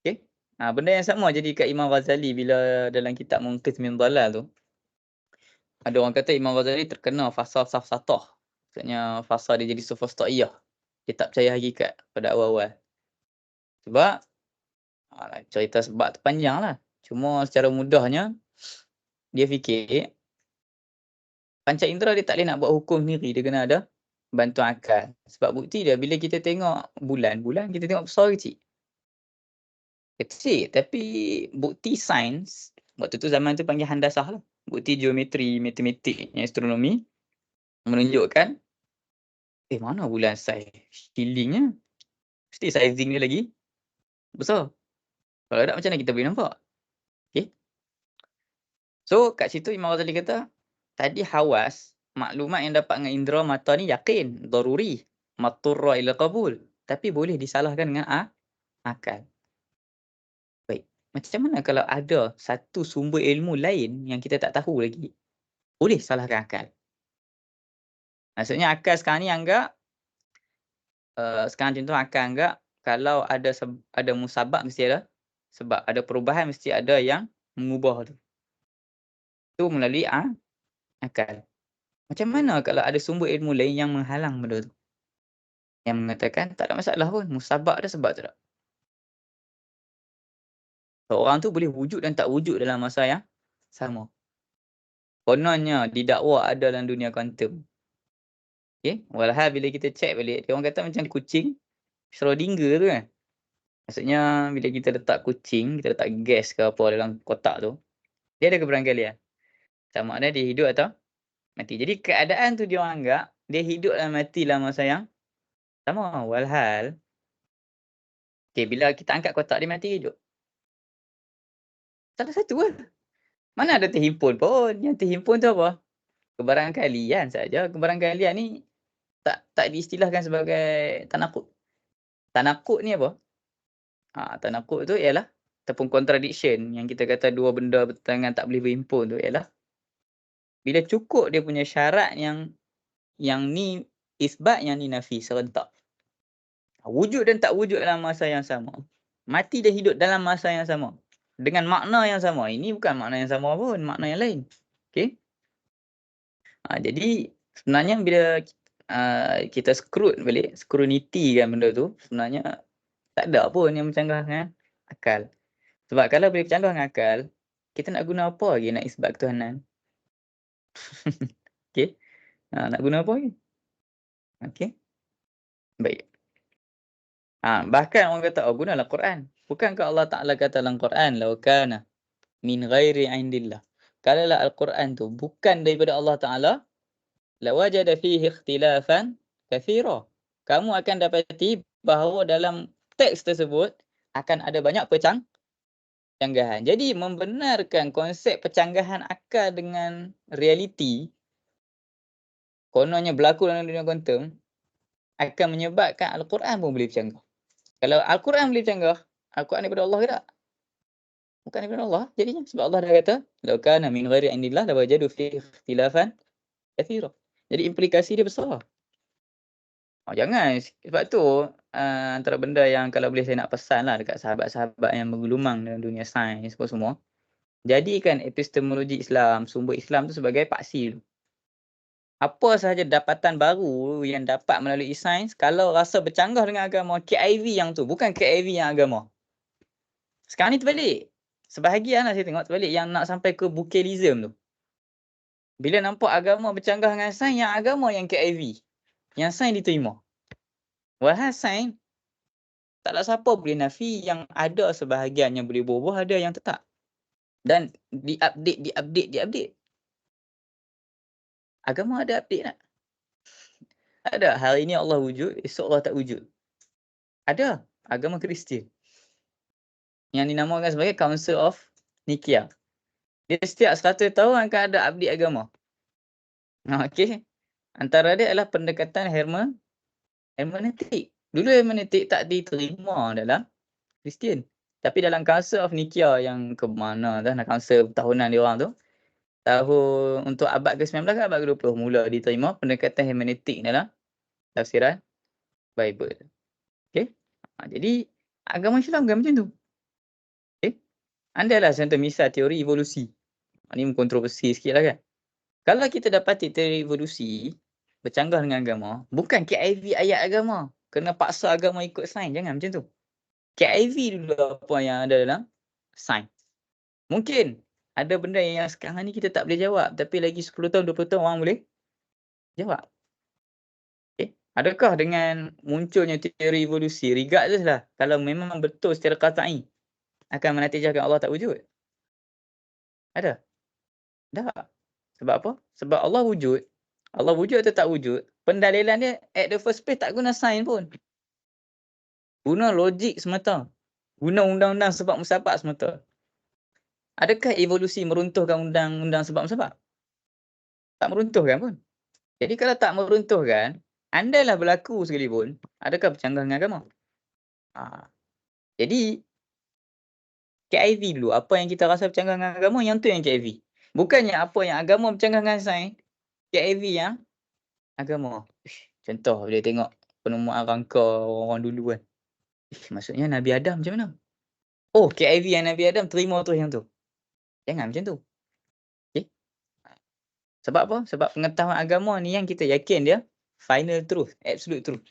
Okey. Benda yang sama jadi kat Imam Ghazali bila dalam kitab Munqidh min Dhalal tu. Ada orang kata Imam Ghazali terkena fasa safsatah. Maksudnya fasa dia jadi sufasta'iyah. Dia tak percaya hakikat pada awal-awal. Sebab cerita sebab tu panjang lah. Cuma secara mudahnya dia fikir panca indera dia tak boleh nak buat hukum sendiri. Dia kena ada bantuan akal. Sebab bukti dia bila kita tengok bulan kita tengok besar kecil. Kecil tapi bukti sains, waktu tu zaman tu panggil handasah lah. Bukti geometri, matematik, astronomi menunjukkan mana bulan saiz shillingnya. Mesti sizing dia lagi Besar. Kalau tak macam mana kita boleh nampak? Okey. So, kat situ Imam Ghazali kata, tadi hawas, maklumat yang dapat dengan indera mata ni yakin, daruri, matturra ila qabul. Tapi boleh disalahkan dengan akal. Baik. Macam mana kalau ada satu sumber ilmu lain yang kita tak tahu lagi? Boleh salahkan akal. Maksudnya akal sekarang ni anggap, sekarang contoh akal anggap kalau ada musabab mesti ada sebab, ada perubahan mesti ada yang mengubah tu. Tu melalui akal. Macam mana kalau ada sumber ilmu lain yang menghalang benda tu? Yang mengatakan tak ada masalah pun, musabab ada sebab tu tak. Seorang tu boleh wujud dan tak wujud dalam masa yang sama. Kononnya didakwa ada dalam dunia kuantum. Okey, walhal bila kita check balik, dia orang kata macam kucing Schrodinger tu kan. Maksudnya bila kita letak kucing, kita letak gas ke apa dalam kotak tu, dia ada keberangkalian. Sama ada dia hidup atau mati. Jadi keadaan tu dia orang anggap dia hidup dan mati dalam masa yang sama. Walhal, okey, bila kita angkat kotak dia mati hidup. Salah satu lah. Mana ada terhimpun pun. Yang terhimpun tu apa? Kebarangkalian saja. Kebarangkalian ni tak diistilahkan sebagai tanakut. Tanakut ni apa? Tanakut tu ialah ataupun contradiction yang kita kata dua benda bertentangan tak boleh berhimpun tu ialah bila cukup dia punya syarat yang ni isbat, yang ni nafi serentak. Wujud dan tak wujud dalam masa yang sama. Mati dan hidup dalam masa yang sama. Dengan makna yang sama. Ini bukan makna yang sama pun, makna yang lain. Okey? Jadi sebenarnya bila kita scrutiny kan benda tu, sebenarnya tak ada pun yang bercanggah dengan akal. Sebab kalau boleh bercanggah dengan akal, kita nak guna apa lagi nak isbat ketuhanan? Okey? Nak guna apa lagi? Okey? Baik. Bahkan orang kata, gunalah Quran. Bukankah Allah Ta'ala kata dalam Quran, "Law kana min ghairi indillah." Kalaulah Al-Quran tu bukan daripada Allah Ta'ala, lawajada fihi ikhtilafan katsira. Kamu akan dapati bahawa dalam teks tersebut akan ada banyak pencanggahan. Jadi membenarkan konsep pencanggahan akal dengan realiti, kononnya berlaku dalam dunia kuantum, akan menyebabkan Al-Quran pun boleh bercanggah. Kalau Al-Quran boleh bercanggah, Al-Quran daripada Allah ke tak? Bukan daripada Allah jadinya. Sebab Allah dah kata, "Law kana min ghairi indillah lawajadu fihi ikhtilafan katsira." Jadi implikasi dia besar. Jangan. Sebab tu antara benda yang kalau boleh saya nak pesanlah dekat sahabat-sahabat yang bergelumang dalam dunia sains apa semua, jadikan epistemologi Islam, sumber Islam tu sebagai paksi dulu. Apa sahaja dapatan baru yang dapat melalui sains, kalau rasa bercanggah dengan agama, KIV yang tu, bukan KIV yang agama. Sekarang ni terbalik. Sebahagian lah saya tengok terbalik yang nak sampai ke bukelism tu. Bila nampak agama bercanggah dengan sains, yang agama yang KIV. Yang sains diterima. Walhal sains, taklah siapa boleh nafi, yang ada sebahagian yang boleh berubah, ada yang tetap. Dan diupdate. Agama ada update tak? Ada. Hari ni Allah wujud, esok Allah tak wujud. Ada. Agama Kristian yang dinamakan sebagai Council of Nicaea. Dia setiap 100 tahun akan ada update agama. Okey. Antara dia adalah pendekatan hermeneutik. Dulu hermeneutik tak diterima dalam Kristian. Tapi dalam Council of Nicaea yang ke mana dah, council tahunan dia orang tu, tahun untuk abad ke-19 ke abad ke-20 mula diterima pendekatan hermeneutik dalam tafsiran Bible. Okey. Jadi agama Islam bukan macam tu. Okey. Andailah contoh misal teori evolusi. Ini kontroversi sikitlah kan. Kalau kita dapati teori evolusi bercanggah dengan agama, bukan KIV ayat agama, kena paksa agama ikut sains, jangan macam tu. KIV dulu apa yang ada dalam sains. Mungkin ada benda yang sekarang ni kita tak boleh jawab, tapi lagi 10 tahun, 20 tahun orang boleh jawab. Okay. Adakah dengan munculnya teori evolusi, regardless lah, kalau memang betul secara qat'i, akan menatijahkan Allah tak wujud? Ada? Tak. Sebab apa? Sebab Allah wujud. Allah wujud atau tak wujud, pendalilan dia at the first place tak guna sains pun. Guna logik semata. Guna undang-undang sebab musabab semata. Adakah evolusi meruntuhkan undang-undang sebab musabab? Tak meruntuhkan pun. Jadi kalau tak meruntuhkan, andailah berlaku sekalipun, adakah bercanggah dengan agama? Jadi KIV dulu, apa yang kita rasa bercanggah dengan agama, yang tu yang KIV. Bukannya apa yang agama bercanggah dengan sains, KIV yang agama. Contoh bila tengok penemuan rangka orang dulu kan. Maksudnya Nabi Adam macam mana? Oh, KIV yang Nabi Adam terima tu yang tu. Jangan macam tu. Okay? Sebab apa? Sebab pengetahuan agama ni yang kita yakin dia final truth, absolute truth.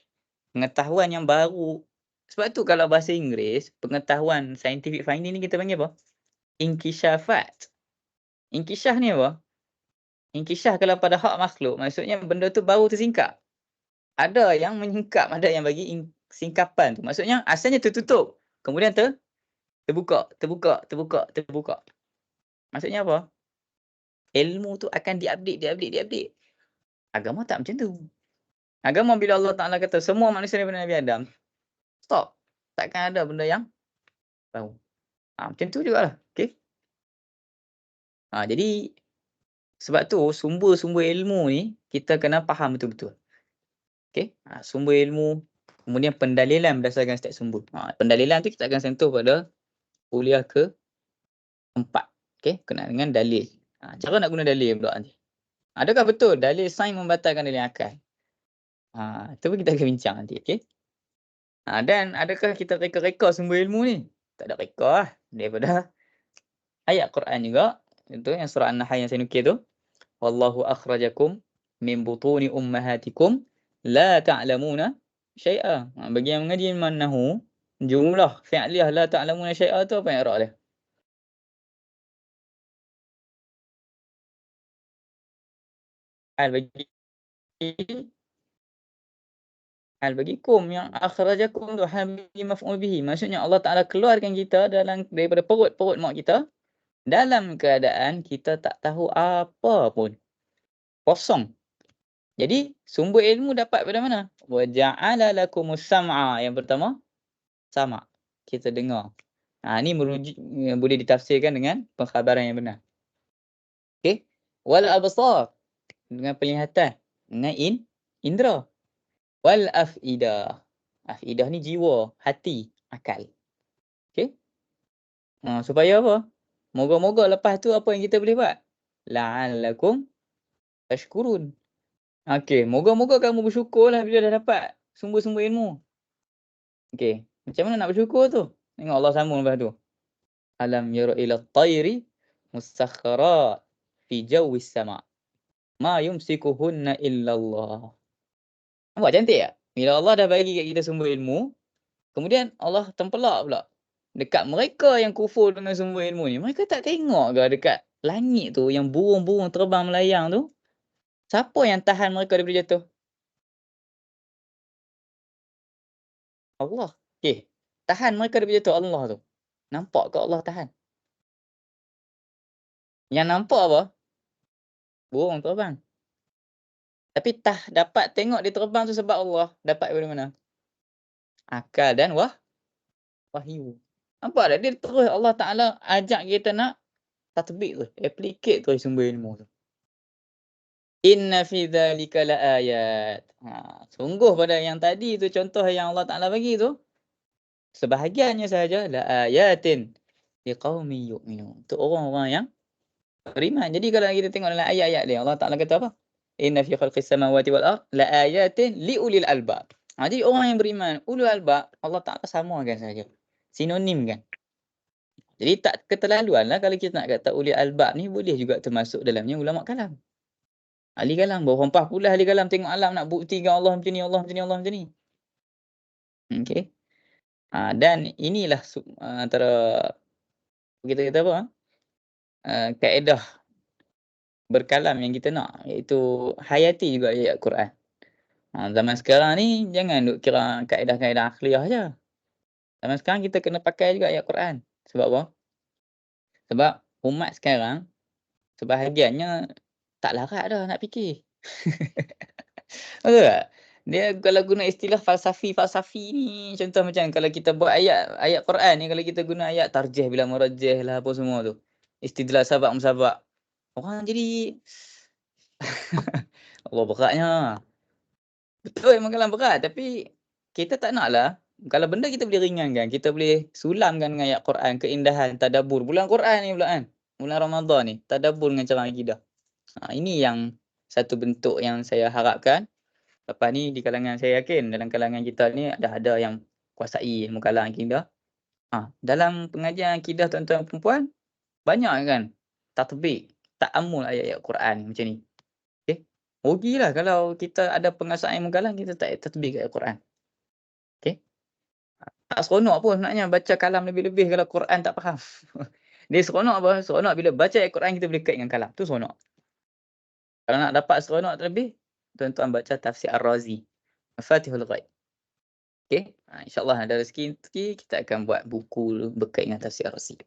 Pengetahuan yang baru. Sebab tu kalau bahasa Inggeris, pengetahuan scientific finding ni kita panggil apa? Inkishafat. Inkishaf ni apa? Inkishaf kalau pada hak makhluk, maksudnya benda tu baru tersingkap. Ada yang menyingkap, ada yang bagi singkapan tu. Maksudnya asalnya tertutup. Kemudian terbuka. Maksudnya apa? Ilmu tu akan diupdate. Agama tak macam tu. Agama bila Allah Ta'ala kata semua manusia daripada Nabi Adam, stop. Takkan ada benda yang baru. Macam tu jugalah. Okay? Jadi sebab tu sumber-sumber ilmu ni kita kena faham betul-betul. Okay? Sumber ilmu, kemudian pendalilan berdasarkan setiap sumber. Pendalilan tu kita akan sentuh pada kuliah ke-4. Okay? Kena dengan dalil. Cara nak guna dalil pula nanti. Adakah betul dalil sains membatalkan dalil akal? Itu pun kita akan bincang nanti. Okay? Dan adakah kita reka-reka sumber ilmu ni? Tak ada reka lah. Daripada ayat Quran juga. Itu yang surah An-Nahl yang saya nukil tu. Wallahu akhrajakum min butuni ummahatikum la ta'lamuna syai'a. Bagi yang mengaji ilmu nahu, jumlah fi'liyah la ta'lamuna syai'a tu apa yang i'rab dia? Hal bagi kum yang akhrajakum tu hal bagi maf'ul bihi. Maksudnya Allah Taala keluarkan kita daripada perut mak kita dalam keadaan kita tak tahu apa pun. Kosong. Jadi sumber ilmu dapat pada mana? Wa ja'ala lakumus sam'a. Yang pertama, sama. Kita dengar. Ni merujuk boleh ditafsirkan dengan pengkhabaran yang benar. Okey. Wal absar, dengan penglihatan, dengan indera. Wal afidah. Afidah ni jiwa, hati, akal. Okey. Supaya apa? Moga-moga lepas tu apa yang kita boleh buat? La'allakum tashkurun. Okey, moga-moga kamu bersyukurlah bila dah dapat sumber-sumber ilmu. Okey, macam mana nak bersyukur tu? Tengok Allah sambung lepas tu. Alam yara ila at-tayri musakharat fi jawis sama. Ma yumsikuhunna illa Allah. Nampak cantik tak? Bila Allah dah bagi kat kita sumber ilmu, kemudian Allah tempelak pula dekat mereka yang kufur dengan sumber ilmu ni. Mereka tak tengok ke dekat langit tu yang burung-burung terbang melayang tu? Siapa yang tahan mereka daripada jatuh? Allah. Okey. Tahan mereka daripada jatuh Allah tu. Nampak ke Allah tahan? Yang nampak apa? Burung terbang. Tapi dapat tengok dia terbang tu sebab Allah. Dapat daripada mana? Akal dan wahyu. Nampak tak? Dia terus Allah Ta'ala ajak kita nak tatbik tu. Applicate tu sumber ilmu tu. Inna fi dhalika la ayat. Sungguh pada yang tadi tu contoh yang Allah Ta'ala bagi tu. Sebahagiannya sahaja la ayatin liqaumin yu'minun. Untuk orang-orang yang beriman. Jadi kalau kita tengok dalam ayat-ayat dia, Allah Ta'ala kata apa? Inna fi khalqis samawati wal ard la ayatin li ulil albab. Jadi orang yang beriman, ulul albab, Allah Ta'ala samakan saja. Sinonim kan. Jadi tak keterlaluan lah kalau kita nak kata ulil albab ni boleh juga termasuk dalamnya ulama kalam. Ahli kalam, berapa pula ahli kalam tengok alam nak buktikan Allah macam ni, Allah macam ni, Allah macam ni. Okey. Dan inilah antara kita kata apa? Kaedah berkalam yang kita nak, iaitu hayati juga ayat Quran. Zaman sekarang ni jangan duk kira kaedah-kaedah akhliyah je. Zaman sekarang kita kena pakai juga ayat Quran. Sebab apa? Sebab umat sekarang sebahagiannya tak larat dah nak fikir. Betul tak? Dia kalau guna istilah falsafi ni, contoh macam kalau kita buat ayat Quran ni, kalau kita guna ayat tarjih bila murajjih lah apa semua tu. Istidlal sabak musabak. Orang jadi Allah beratnya. Betul memang kalam berat, tapi kita tak naklah. Kalau benda kita boleh ringankan, kita boleh sulamkan dengan ayat Quran, keindahan, tadabbur. Bulan Quran ni pula kan. Bulan Ramadan ni, tadabbur dengan cara akidah. Ini yang satu bentuk yang saya harapkan. Lepas ni di kalangan saya yakin dalam kalangan kita ni dah ada yang kuasai ilmu kalam akidah. Dalam pengajian akidah tuan-tuan perempuan, banyak kan tatbik, ta'ammul ayat-ayat Quran macam ni. Okey. Rugilah kalau kita ada penguasaan ilmu kalam kita tak tatbik ayat Quran. Okey. Tak seronok pun sebenarnya baca kalam lebih-lebih kalau Quran tak faham. Dia seronok apa? Seronok bila baca ayat Quran kita boleh kait dengan kalam. Tu seronok. Kalau nak dapat seronok terlebih, tuan-tuan baca tafsir Ar-Razi, Mafatihul Ghaib. Okey. InsyaAllah ada rezeki kita akan buat buku berkait dengan tafsir Ar-Razi.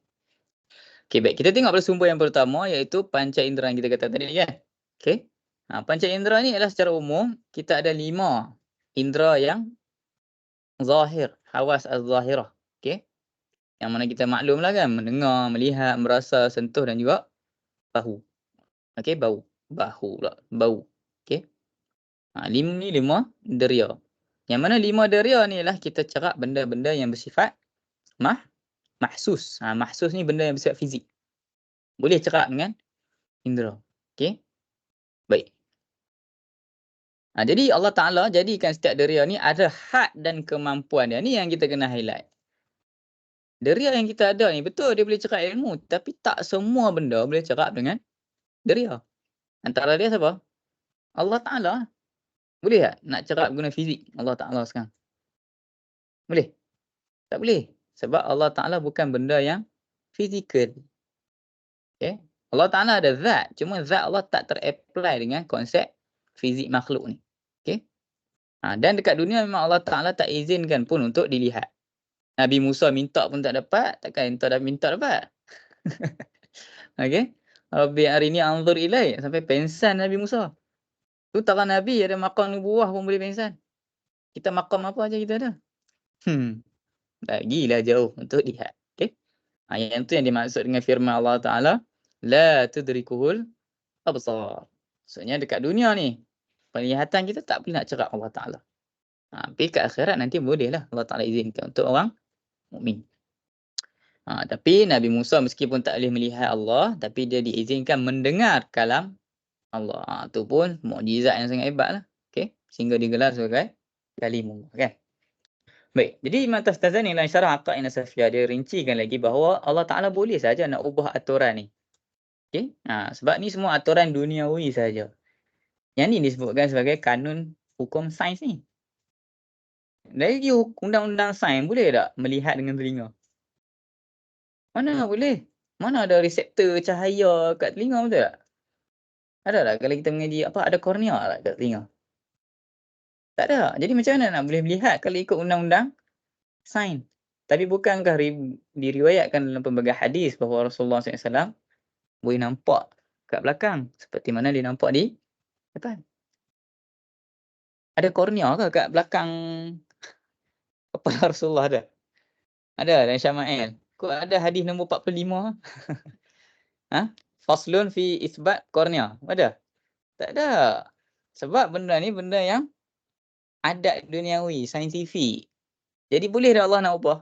Okey, baik. Kita tengok pada sumber yang pertama iaitu panca indera yang kita kata tadi kan. Okey. Panca indera ni adalah secara umum kita ada 5 indera yang zahir, hawas az-zahirah. Okey. Yang mana kita maklumlah kan, mendengar, melihat, merasa, sentuh dan juga bahu. Okey, bau. Bahu pula, bau. Okey. 5 deria. Yang mana 5 deria ni ialah kita cerap benda-benda yang bersifat mahsus. Mahsus ni benda yang bersifat fizik. Boleh cerap dengan indera. Okey. Baik. Jadi Allah Ta'ala jadikan setiap deria ni ada had dan kemampuan dia. Ni yang kita kena highlight. Deria yang kita ada ni betul dia boleh cerap ilmu, tapi tak semua benda boleh cerap dengan deria. Antara dia siapa? Allah Ta'ala. Boleh tak nak cerap guna fizik Allah Ta'ala sekarang? Boleh? Tak boleh. Sebab Allah Ta'ala bukan benda yang fizikal. Okay? Allah Ta'ala ada zat. Cuma zat Allah tak ter-apply dengan konsep fizik makhluk ni. Okay? Dan dekat dunia memang Allah Ta'ala tak izinkan pun untuk dilihat. Nabi Musa minta pun tak dapat. Takkan minta dapat. Okay? Rabbi arini anzur ilai. Sampai pensan Nabi Musa. Tu tara Nabi ada maqam nubuwah pun boleh pensan. Kita maqam apa aja kita ada. Lagilah jauh untuk lihat. Okay? Yang tu yang dimaksud dengan firman Allah Ta'ala. La tudrikuhul absar. Maksudnya dekat dunia ni, penglihatan kita tak boleh nak cerap Allah Ta'ala. Tapi kat akhirat nanti bolehlah Allah Ta'ala izinkan untuk orang mukmin. Tapi Nabi Musa meskipun tak boleh melihat Allah, tapi dia diizinkan mendengar kalam Allah. Itu pun mukjizat yang sangat hebat lah. Okay? Sehingga digelar sebagai kalimullah. Kan? Baik, jadi Imam Taftazani dalam syarah Aqaid Nasafiyah dia rincikan lagi bahawa Allah Ta'ala boleh saja nak ubah aturan ni. Okay? Sebab ni semua aturan duniawi saja. Yang ni disebutkan sebagai kanun hukum sains ni. Dari undang-undang sains boleh tak melihat dengan telinga? Mana boleh? Mana ada reseptor cahaya kat telinga, betul tak? Ada tak kalau kita mengaji ada kornea tak kat telinga? Tak ada. Jadi macam mana nak boleh melihat kalau ikut undang-undang sains? Tapi bukankah diriwayatkan dalam pelbagai hadis bahawa Rasulullah SAW boleh nampak kat belakang seperti mana dia nampak di depan? Ada kornea ke kat belakang kepala Rasulullah ada? Ada dalam Syama'il. Kok ada hadis nombor 45? Faslun fi isbat kornea. Ada? Tak ada. Sebab benda ni benda yang adat duniawi, saintifik. Jadi boleh dah Allah nak ubah?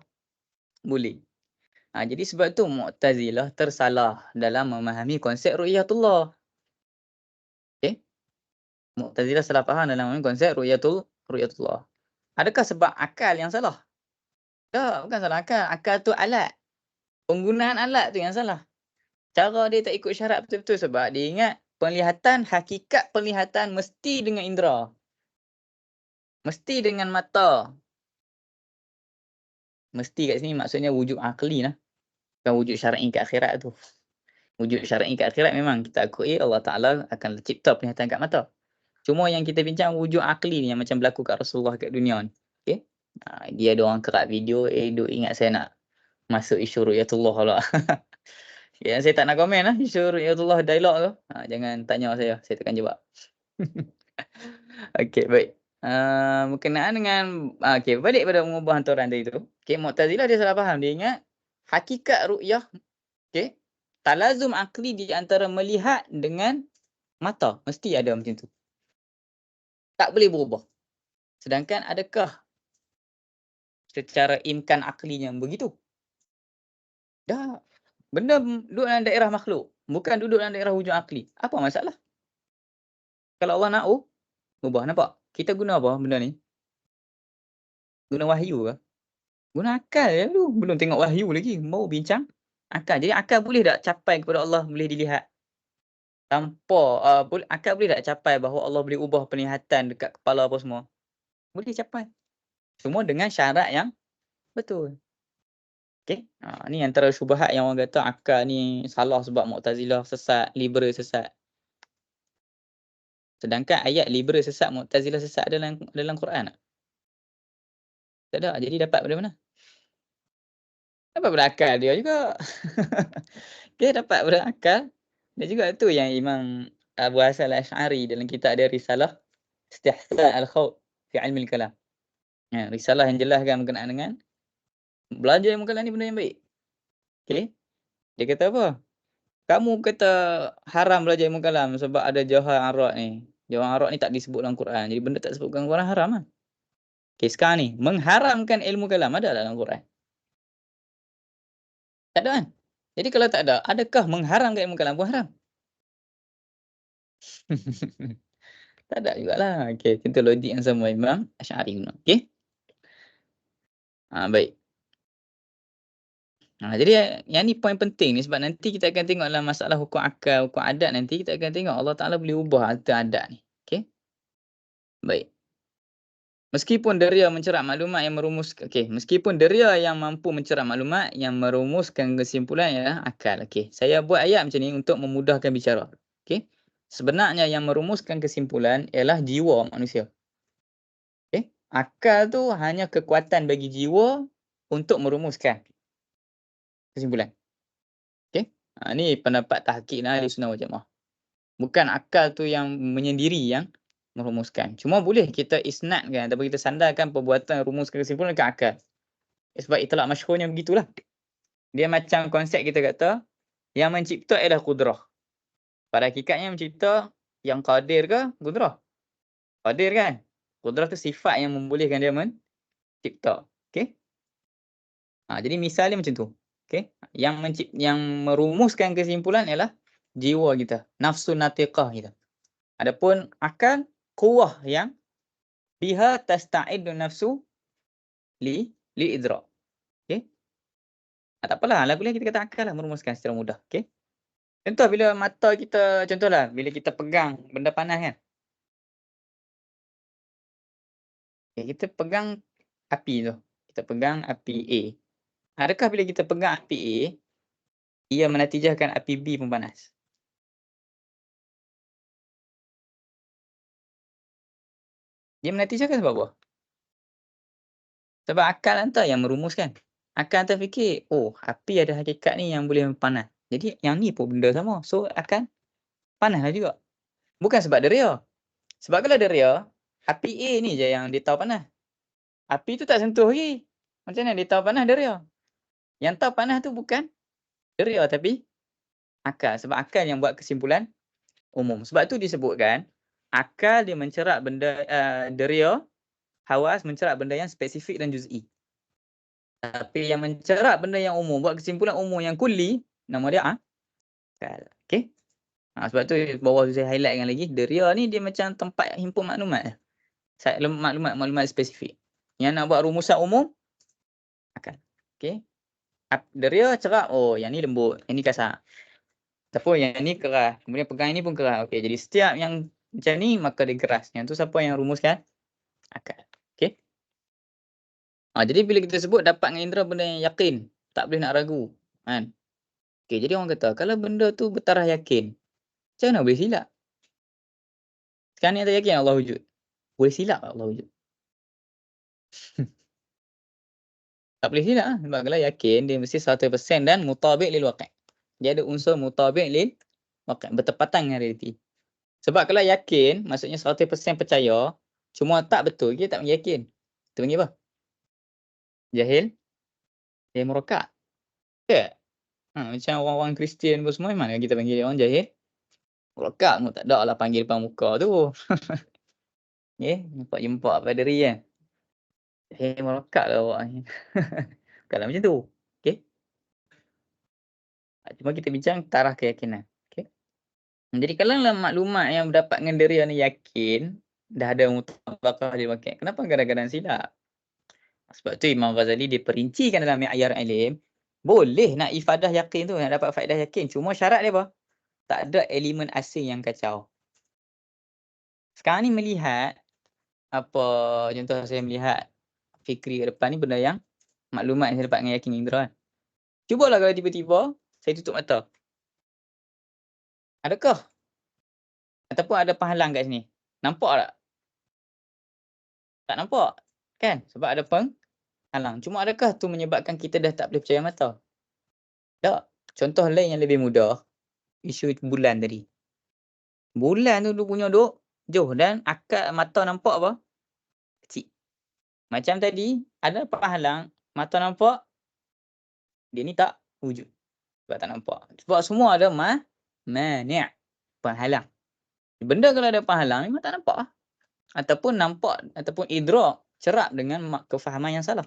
Boleh. Jadi sebab tu Mu'tazilah tersalah dalam memahami konsep ru'yatullah. Okay? Mu'tazilah salah faham dalam memahami konsep ru'yatullah. Adakah sebab akal yang salah? Tak, bukan salah akal. Akal tu alat. Penggunaan alat tu yang salah. Cara dia tak ikut syarat betul-betul sebab dia ingat penglihatan, hakikat penglihatan mesti dengan indera. Mesti dengan mata. Mesti kat sini maksudnya wujud akli lah. Bukan wujud syar'i kat akhirat tu. Wujud syar'i kat akhirat memang kita akui Allah Ta'ala akan cipta penglihatan kat mata. Cuma yang kita bincang wujud akli ni yang macam berlaku kat Rasulullah kat dunia ni. Okay? Dia ada orang kerat video, duk ingat saya nak masuk isu ru'yatullah pula. Yang saya tak nak komen lah isu ru'yatullah dialog tu. Jangan tanya saya tekan jawab. Okay, baik. Berkenaan dengan okey, balik pada mengubah hantaran tadi tu. Okey, Mu'tazilah dia salah faham. Dia ingat hakikat ru'yah, okey, talazum akli di antara melihat dengan mata. Mesti ada macam tu. Tak boleh berubah. Sedangkan adakah secara imkan aklinya begitu? Tak. Benda duduk dalam daerah makhluk, bukan duduk dalam daerah wujud akli. Apa masalah? Kalau Allah nak, ubah. Nampak? Kita guna apa benda ni? Guna wahyu ke? Guna akal je dulu. Belum tengok wahyu lagi, baru bincang akal. Jadi akal boleh tak capai kepada Allah boleh dilihat? Tanpa akal boleh tak capai bahawa Allah boleh ubah penglihatan dekat kepala apa semua? Boleh capai. Semua dengan syarat yang betul. Okey? Ni antara syubhat yang orang kata akal ni salah sebab Mu'tazilah sesat, liberal sesat. Sedangkan ayat liberal sesat, Mu'tazilah sesat dalam Quran tak? Tak ada. Jadi dapat dari mana? Dapat daripada akal dia juga. Dia dapat daripada akal. Dan juga tu yang Imam Abu Hasan Al-Asy'ari dalam kitab dia Risalah Istihsan Al-Khawf fi Ilmi Al-Kalam. Risalah yang jelaskan berkenaan dengan belajar ilmu kalam ni benda yang baik. Okey. Dia kata apa? Kamu kata haram belajar ilmu kalam sebab ada jawhar arak ni. Jawhar arak ni tak disebut dalam Quran. Jadi benda tak disebut dalam Quran haram lah. Okey, sekarang ni mengharamkan ilmu kalam ada dalam Quran? Tak ada kan? Jadi kalau tak ada, adakah mengharamkan ilmu kalam pun haram? Tak ada jugalah. Okey, contoh logik yang sama Imam Asy'ari guna. Okey. Baik. Jadi yang ni poin penting ni sebab nanti kita akan tengok dalam masalah hukum akal, hukum adat nanti kita akan tengok Allah Taala boleh ubah harta adat ni. Okey. Baik. Meskipun deria mencerap maklumat yang meskipun deria yang mampu mencerap maklumat yang merumuskan kesimpulan ialah akal. Okey, saya buat ayat macam ni untuk memudahkan bicara. Okey. Sebenarnya yang merumuskan kesimpulan ialah jiwa manusia. Okey. Akal tu hanya kekuatan bagi jiwa untuk merumuskan kesimpulan. Okey. Ni pendapat tahqiq ahli sunnah wal jamaah. Bukan akal tu yang menyendiri yang merumuskan. Cuma boleh kita isnadkan ataupun kita sandarkan perbuatan rumuskan kesimpulan ke akal. Sebab itlaq masyhurnya begitulah. Dia macam konsep kita kata yang mencipta ialah qudrah. Pada hakikatnya mencipta yang qadir ke qudrah? Qadir kan? Qudrah tu sifat yang membolehkan dia mencipta. Okey? Jadi misalnya macam tu. Okey? Yang merumuskan kesimpulan ialah jiwa kita, nafsu natiqah kita. Adapun akal quwwah yang biha tasta'iddu nafsu idrak. Okey? Tak apalah, ala kulli kita kata akal lah merumuskan secara mudah. Okey? Contoh bila mata kita, contohlah bila kita pegang benda panas kan. Okay, kita pegang api tu. Kita pegang api A. Adakah bila kita pegang api A, ia menatijahkan api B pun panas? Dia menatijahkan sebab apa? Sebab akal hantar yang merumuskan. Akal hantar fikir, api ada hakikat ni yang boleh panas. Jadi yang ni pun benda sama. So akan panaslah juga. Bukan sebab deria. Sebab kalau deria, api A ni je yang dia tahu panas. Api tu tak sentuh lagi. Macam mana dia tahu panas deria? Yang tahu panas tu bukan deria tapi akal. Sebab akal yang buat kesimpulan umum. Sebab tu disebutkan akal dia mencerap benda deria, hawas mencerap benda yang spesifik dan juz'i. Tapi yang mencerap benda yang umum, buat kesimpulan umum yang kulli, nama dia akal. Okey? Sebab tu bawah tu saya highlightkan lagi, deria ni dia macam tempat himpun maklumat. Maklumat spesifik. Yang nak buat rumusan umum, akal. Okey? Deria cerap, yang ni lembut, yang ni kasar. Ataupun yang ni keras. Kemudian pegang ini pun keras. Okey, jadi setiap yang macam ni, maka dia keras. Yang tu siapa yang rumuskan? Akal. Okey? Jadi bila kita sebut dapat dengan indera benda yang yakin, tak boleh nak ragu. Kan? Okey, jadi orang kata, kalau benda tu bertaraf yakin, macam mana boleh silap? Sekarang ni kita yakin Allah wujud. Boleh silap tak Allah wujud? Tak boleh silap lah. Sebab kalau yakin, dia mesti 100% dan mutabiq lil waqi'. Dia ada unsur mutabiq lil waqi'. Bertepatan dengan realiti. Sebab kalau yakin, maksudnya 100% percaya, Cuma tak betul, kita tak yakin. Itu panggil apa? Jahil murakkab. Tak? Macam orang-orang Kristian pun semua, mana kita panggil orang jahil murakkab, tak ada lah panggil depan muka tu. Jumpa padri kan. Jahil murakkab lah awak ni. Bukanlah macam tu. Okey. Cuma kita bincang taraf keyakinan. Okey. Jadi kalaulah maklumat yang dapat dengan diri ni yakin, dah ada mutabaqah dia pakai. Kenapa kadang-kadang silap? Sebab tu Imam Ghazali dia perincikan dalam Mi'yar Ilim, boleh nak ifadah yakin tu, nak dapat faedah yakin. Cuma syarat dia apa? Tak ada elemen asing yang kacau. Sekarang ni melihat, apa contoh saya melihat fikri ke depan ni benda yang maklumat yang saya dapat dengan yakin indra kan. Cubalah kalau tiba-tiba saya tutup mata. Adakah? Ataupun ada penghalang kat sini. Nampak tak? Tak nampak. Kan? Sebab ada penghalang. Cuma adakah tu menyebabkan kita dah tak boleh percaya mata? Tak. Contoh lain yang lebih mudah. Isu bulan tadi. Bulan tu punya duk jauh dan akak mata nampak apa? Kecil. Macam tadi, ada penghalang. Mata nampak. Dia ni tak wujud. Sebab tak nampak. Sebab semua ada mani'. Penghalang. Benda kalau ada penghalang, memang tak nampak lah. Ataupun nampak, ataupun idrak cerap dengan kefahaman yang salah.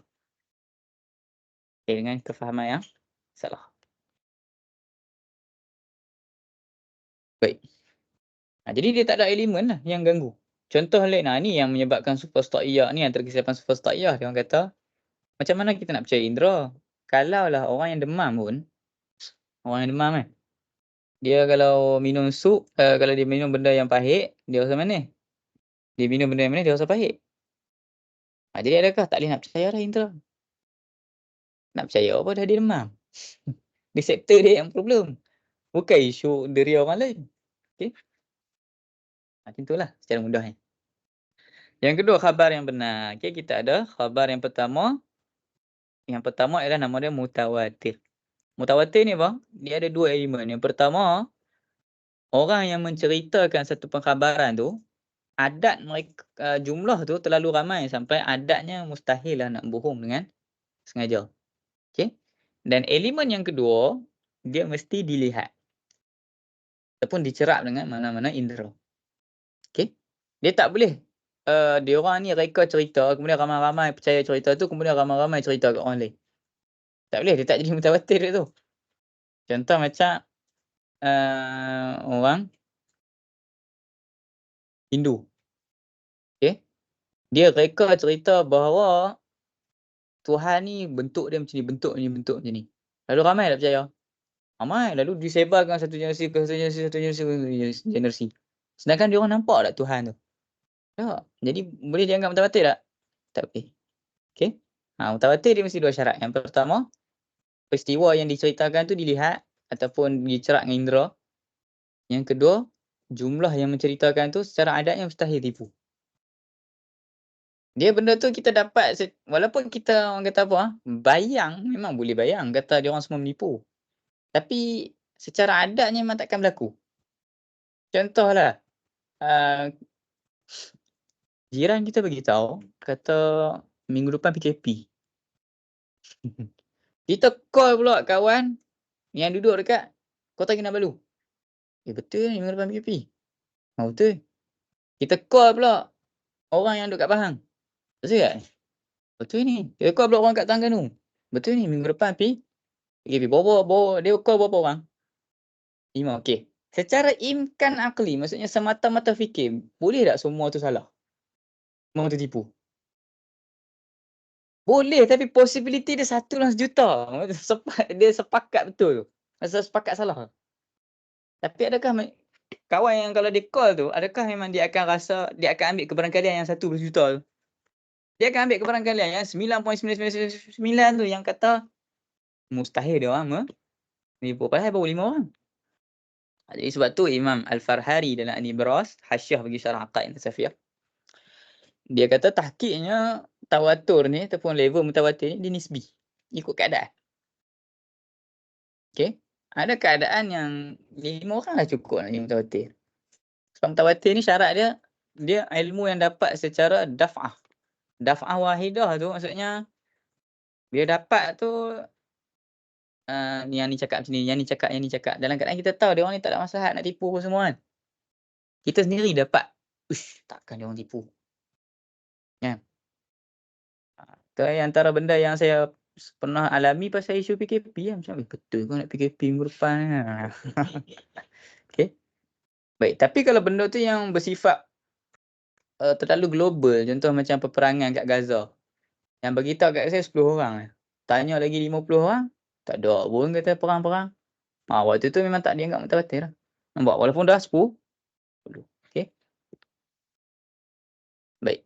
Dengan kefahaman yang salah. Baik. Jadi dia tak ada elemen lah yang ganggu. Contoh lain, ni yang menyebabkan supersta'iyah ni, antara kesilapan supersta'iyah, dia orang kata, macam mana kita nak percaya indra? Kalaulah orang yang demam pun, orang yang demam kan, dia kalau minum sup, kalau dia minum benda yang pahit, dia rasa manis. Dia minum benda yang manis, dia rasa pahit. Jadi adakah tak boleh nak percaya lah indra? Nak percaya apa dah dia demam? Di sektor dia yang problem. Bukan isu diri orang lain. Okey. Macam itulah secara mudah ni. Yang kedua, khabar yang benar. Okey, kita ada khabar yang pertama. Yang pertama ialah nama dia mutawatir. Mutawatir ni bang, dia ada dua elemen. Yang pertama, orang yang menceritakan satu pengkhabaran tu, adat mereka, jumlah tu terlalu ramai sampai adatnya mustahil lah nak bohong dengan sengaja. Okey. Dan elemen yang kedua, dia mesti dilihat ataupun dicerap dengan mana-mana indera. Okey. Dia tak boleh, dia orang ni reka cerita, kemudian ramai-ramai percaya cerita tu, kemudian ramai-ramai cerita kat orang lain. Tak boleh, dia tak jadi mutawatir dia tu. Contoh macam, orang Hindu. Okey. Dia reka cerita bahawa Tuhan ni bentuk dia macam ni, bentuk macam ni. Lalu ramai tak percaya? Ramai. Lalu disebarkan satu generasi ke satu generasi, satu generasi ke generasi. Sedangkan dia orang nampak tak Tuhan tu? Tak. Jadi boleh dianggap mutawatir tak? Tak boleh. Okey. Mutawatir dia mesti dua syarat. Yang pertama, peristiwa yang diceritakan tu dilihat ataupun dicerap dengan indera. Yang kedua, jumlah yang menceritakan tu secara adatnya mustahil tipu. Dia benda tu kita dapat, walaupun kita orang kata apa, bayang, memang boleh bayang kata dia orang semua menipu. Tapi secara adatnya memang takkan berlaku. Contohlah, jiran kita beritahu, kata minggu depan PKP. Kita call pula kawan yang duduk dekat Kota Kinabalu. Betul ni minggu depan PKP. Betul. Kita call pula orang yang duduk kat Pahang. Betul tak? Betul ni. Kita call pula orang kat Terengganu. Betul ni minggu depan PKP. Dia call berapa orang? 5. Okey. Secara imkan akli, maksudnya semata-mata fikir, boleh tak semua tu salah? Semua tu tipu? Boleh, tapi possibility dia 1 dalam sejuta. Dia sepakat betul. Masa sepakat salah. Tapi adakah kawan yang kalau dia call tu, adakah memang dia akan rasa, dia akan ambil kebarangkalian yang 1 berjuta tu? Dia akan ambil kebarangkalian yang 9.999 tu yang kata mustahil dia orang menipu. Padahal baru 5 orang. Jadi sebab tu Imam Al-Farhari dalam Al-Ibras, Hasyiah bagi Syarah Aqaid Tasafiyah, dia kata tahqiqnya tawatur ni ataupun level mutawatir ni dia nisbi, ikut keadaan. Okey. Ada keadaan yang 5 orang lah cukup nak jadi mutawatir. Sebab mutawatir ni syarat dia dia ilmu yang dapat secara daf'ah. Daf'ah wahidah tu maksudnya bila dapat tu, yang ni cakap macam ni, yang ni cakap. Dalam keadaan kita tahu dia orang ni tak ada maslahat nak tipu apa semua kan. Kita sendiri dapat, "Uish, takkan dia orang tipu." Kan. Tu antara benda yang saya pernah alami pasal isu PKP kan. Macam, betul ke nak PKP minggu depan kan. Okey. Baik, tapi kalau benda tu yang bersifat, terlalu global, contoh macam peperangan kat Gaza, yang beritahu kat saya 10 orang je. Tanya lagi 50 orang, tak ada pun kata perang-perang. Waktu tu memang tak dianggap mutawatir lah. Nampak? Walaupun dah 10. Okey. Baik.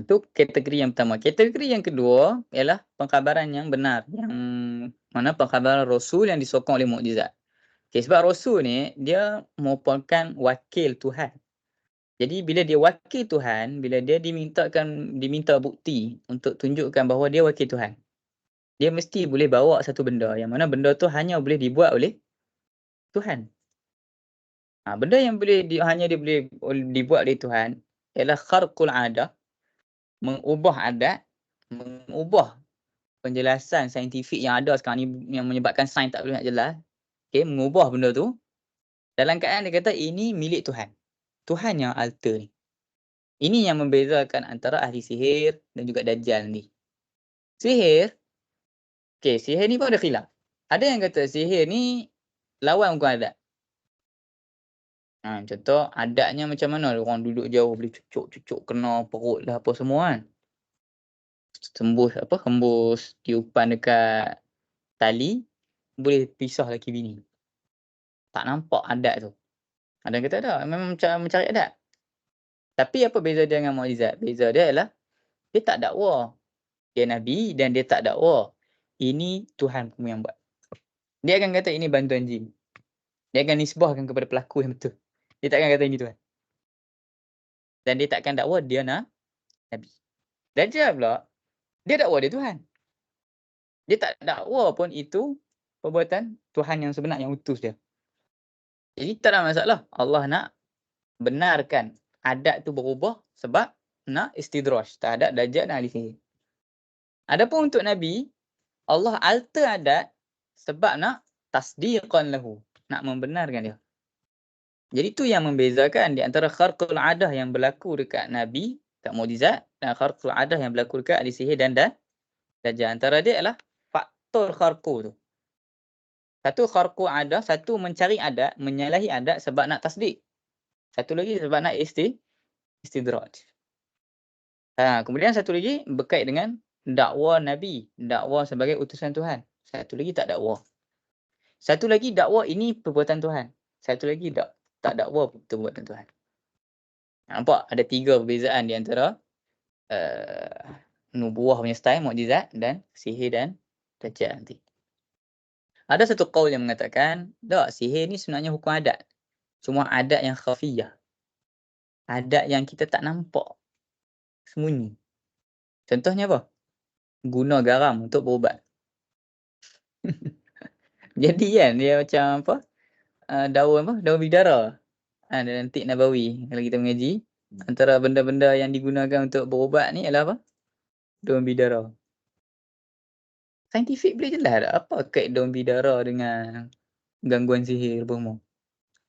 Tu kategori yang pertama. Kategori yang kedua ialah pengkhabaran yang benar, yang mana pengkhabaran Rasul yang disokong oleh mukjizat. Okey, sebab Rasul ni dia merupakan wakil Tuhan. Jadi bila dia wakil Tuhan, bila dia diminta bukti untuk tunjukkan bahawa dia wakil Tuhan, dia mesti boleh bawa satu benda yang mana benda tu hanya boleh dibuat oleh Tuhan. Benda yang hanya dia boleh dibuat oleh Tuhan ialah kharqul adah, mengubah adat, mengubah penjelasan saintifik yang ada sekarang ni yang menyebabkan sains tak boleh nak jelas. Okey, mengubah benda tu dalam keadaan dia kata ini milik Tuhan. Tuhan yang alter ni. Ini yang membezakan antara ahli sihir dan juga dajjal ni. Sihir, sihir ni pun ada khilaf. Ada yang kata sihir ni lawan hukum adat. Contoh adatnya macam mana, orang duduk jauh boleh cucuk kena perut lah apa semua kan. Hembus tiupan dekat tali, boleh pisah laki bini. Tak nampak adat tu. Ada yang kata tak, memang mencari adat. Tapi apa beza dia dengan mukjizat? Beza dia ialah dia tak dakwa dia Nabi dan dia tak dakwa ini Tuhan kamu yang buat. Dia akan kata ini bantuan jin. Dia akan nisbahkan kepada pelaku yang betul. Dia takkan kata ini Tuhan. Dan dia takkan dakwa dia Nabi. Dajjal pula, dia dakwa dia Tuhan. Dia tak dakwa pun itu perbuatan Tuhan yang sebenar yang utus dia. Jadi tak ada masalah. Allah nak benarkan adat tu berubah sebab nak istidraj terhadap Dajjal dan ahli sihir. Adapun untuk Nabi, Allah alter adat sebab nak tasdiqan lahu, nak membenarkan dia. Jadi tu yang membezakan di antara kharqul adah yang berlaku dekat Nabi, dekat mukjizat, dan kharqul adah yang berlaku dekat ahli sihir dan Dajjal. Antara dia adalah faktor kharqu tu. Satu kharqul adah, satu mencari adat, menyalahi adat sebab nak tasdik. Satu lagi sebab nak istidraj. Kemudian satu lagi berkait dengan dakwa Nabi, dakwa sebagai utusan Tuhan. Satu lagi tak dakwa. Satu lagi dakwa ini perbuatan Tuhan. Satu lagi tak dakwa perbuatan Tuhan. Nampak? Ada 3 perbezaan di antara nubuah punya style, mukjizat dan sihir dan dajjal nanti. Ada satu qaul yang mengatakan, tak, sihir ni sebenarnya hukum adat. Cuma adat yang khafiyah. Adat yang kita tak nampak. Sembunyi. Contohnya apa? Guna garam untuk berubat. Jadi kan dia macam apa? Daun bidara. Dalam Tik Nabawi kalau kita mengaji, antara benda-benda yang digunakan untuk berubat ni adalah apa? Daun bidara. Saintifik boleh jelas tak apa kait daun bidara dengan gangguan sihir apa semua.